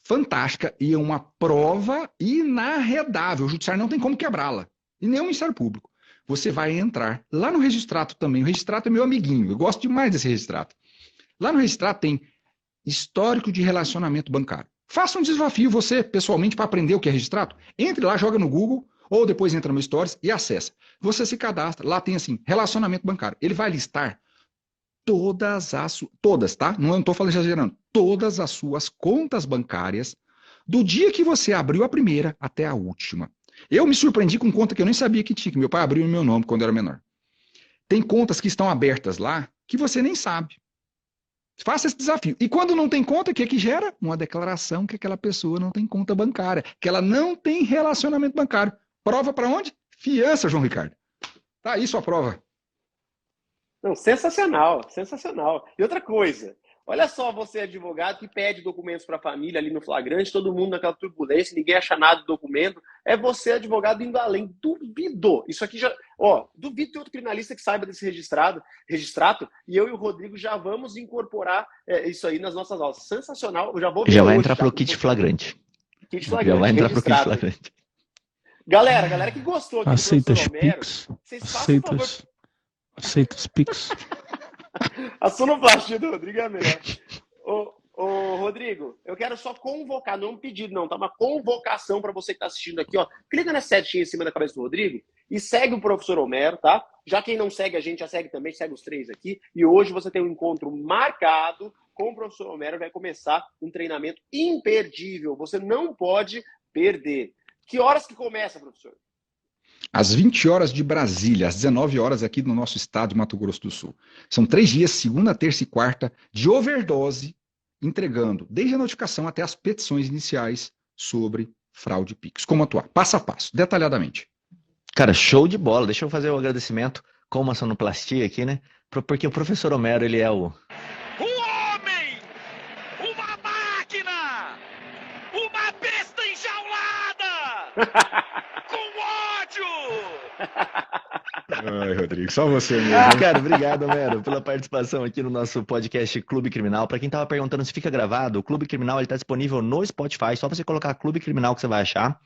fantástica e é uma prova inarredável. O judiciário não tem como quebrá-la. E nem o Ministério Público. Você vai entrar lá no registrato também. O registrato é meu amiguinho. Eu gosto demais desse registrato. Lá no registrato tem histórico de relacionamento bancário. Faça um desafio você, pessoalmente, para aprender o que é registrato. Entre lá, joga no Google, ou depois entra no Stories e acessa. Você se cadastra. Lá tem assim, relacionamento bancário. Ele vai listar todas, tá? Não estou falando exagerando. Todas as suas contas bancárias do dia que você abriu a primeira até a última. Eu me surpreendi com conta que eu nem sabia que tinha, que meu pai abriu no meu nome quando eu era menor. Tem contas que estão abertas lá que você nem sabe. Faça esse desafio. E quando não tem conta, o que gera? Uma declaração que aquela pessoa não tem conta bancária, que ela não tem relacionamento bancário. Prova para onde? Fiança, João Ricardo. Tá aí sua prova. Não, sensacional, sensacional. E outra coisa, olha só, você advogado que pede documentos para a família ali no flagrante, todo mundo naquela turbulência, ninguém acha nada do documento, é você advogado indo além. Duvido. Isso aqui já, duvido ter outro criminalista que saiba desse registrato, e eu e o Rodrigo já vamos incorporar isso aí nas nossas aulas. Sensacional. Eu já vou ver Já vai hoje, entrar pro kit flagrante. Kit flagrante. Já vai entrar pro kit registrado. flagrante. Galera que gostou aqui Aceita do os professor Homero, Pix? vocês façam um favor. Aceita os Pix? A sonoplastia do Rodrigo é a melhor. Ô, Rodrigo, eu quero só convocar, não um pedido não, tá? Uma convocação para você que está assistindo aqui, ó. Clica nessa setinha em cima da cabeça do Rodrigo e segue o professor Homero, tá? Já quem não segue a gente, já segue também, segue os 3 aqui. E hoje você tem um encontro marcado com o professor Homero, vai começar um treinamento imperdível. Você não pode perder. Que horas que começa, professor? Às 20 horas de Brasília, às 19 horas aqui no nosso estado de Mato Grosso do Sul. São 3 dias, segunda, terça e quarta, de overdose, entregando desde a notificação até as petições iniciais sobre fraude Pix. Como atuar? Passo a passo, detalhadamente. Cara, show de bola. Deixa eu fazer o agradecimento com uma sonoplastia aqui, né? Porque o professor Homero, ele é o... Um homem! Uma máquina! Uma besta enjaulada! Ai, Rodrigo, só você mesmo. Cara, obrigado, Homero, pela participação aqui no nosso podcast Clube Criminal. Para quem tava perguntando se fica gravado, o Clube Criminal ele tá disponível no Spotify, só você colocar Clube Criminal que você vai achar.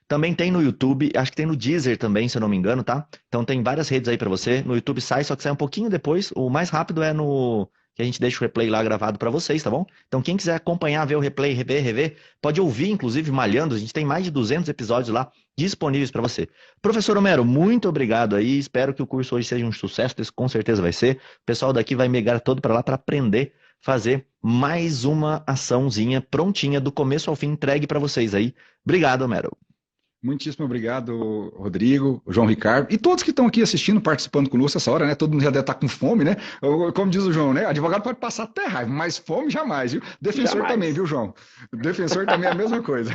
Também tem no YouTube, acho que tem no Deezer também, se eu não me engano, tá? Então tem várias redes aí para você. No YouTube sai, só que sai um pouquinho depois. O mais rápido é no... que a gente deixa o replay lá gravado para vocês, tá bom? Então quem quiser acompanhar, ver o replay, rever, pode ouvir, inclusive, malhando. A gente tem mais de 200 episódios lá disponíveis para você. Professor Homero, muito obrigado aí. Espero que o curso hoje seja um sucesso, com certeza vai ser. O pessoal daqui vai migrar todo para lá para aprender, fazer mais uma açãozinha prontinha, do começo ao fim, entregue para vocês aí. Obrigado, Homero. Muitíssimo obrigado, Rodrigo, João Ricardo e todos que estão aqui assistindo, participando conosco essa hora, né? Todo mundo já deve estar com fome, né? Como diz o João, né? Advogado pode passar até raiva, mas fome jamais, viu? Defensor jamais. também, viu, João? Defensor também é a mesma coisa.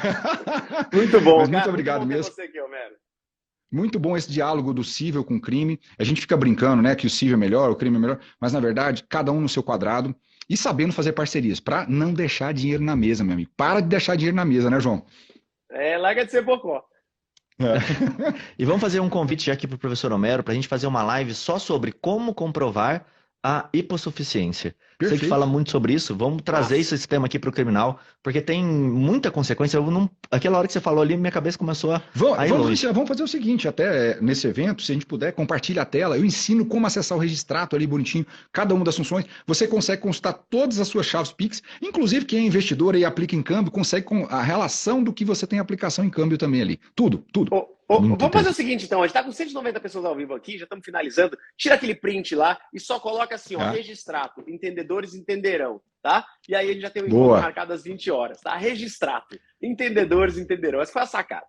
Muito bom, mas cara, muito obrigado muito bom mesmo. ter você aqui, Homero. Muito bom esse diálogo do cível com o crime. A gente fica brincando, né? Que o cível é melhor, o crime é melhor, mas na verdade, cada um no seu quadrado e sabendo fazer parcerias, para não deixar dinheiro na mesa, meu amigo. Para de deixar dinheiro na mesa, né, João? Larga de ser bocó. E vamos fazer um convite já aqui para o professor Homero, para a gente fazer uma live só sobre como comprovar a hipossuficiência. Você que Perfeito. fala muito sobre isso, vamos trazer esse tema aqui para o criminal, porque tem muita consequência. Aquela hora que você falou ali, minha cabeça começou a ir longe. Vamos fazer o seguinte, até nesse evento, se a gente puder, compartilha a tela, eu ensino como acessar o Registrato ali bonitinho, cada uma das funções, você consegue consultar todas as suas chaves Pix, inclusive quem é investidor e aplica em câmbio, consegue com a relação do que você tem aplicação em câmbio também ali. Tudo. Vamos fazer o seguinte, então. A gente tá com 190 pessoas ao vivo aqui, já estamos finalizando. Tira aquele print lá e só coloca assim, ó, Registrato. Entendedores entenderão, tá? E aí a gente já tem um encontro marcado às 20 horas, tá? Registrato. Entendedores entenderão. Essa foi a sacada.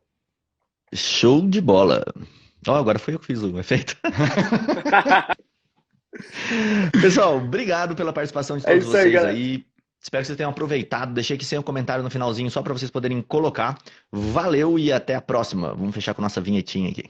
Show de bola. Agora foi eu que fiz o efeito. Pessoal, obrigado pela participação de todos vocês aí. Espero que vocês tenham aproveitado. Deixei aqui sem um comentário no finalzinho, só para vocês poderem colocar. Valeu e até a próxima. Vamos fechar com nossa vinhetinha aqui.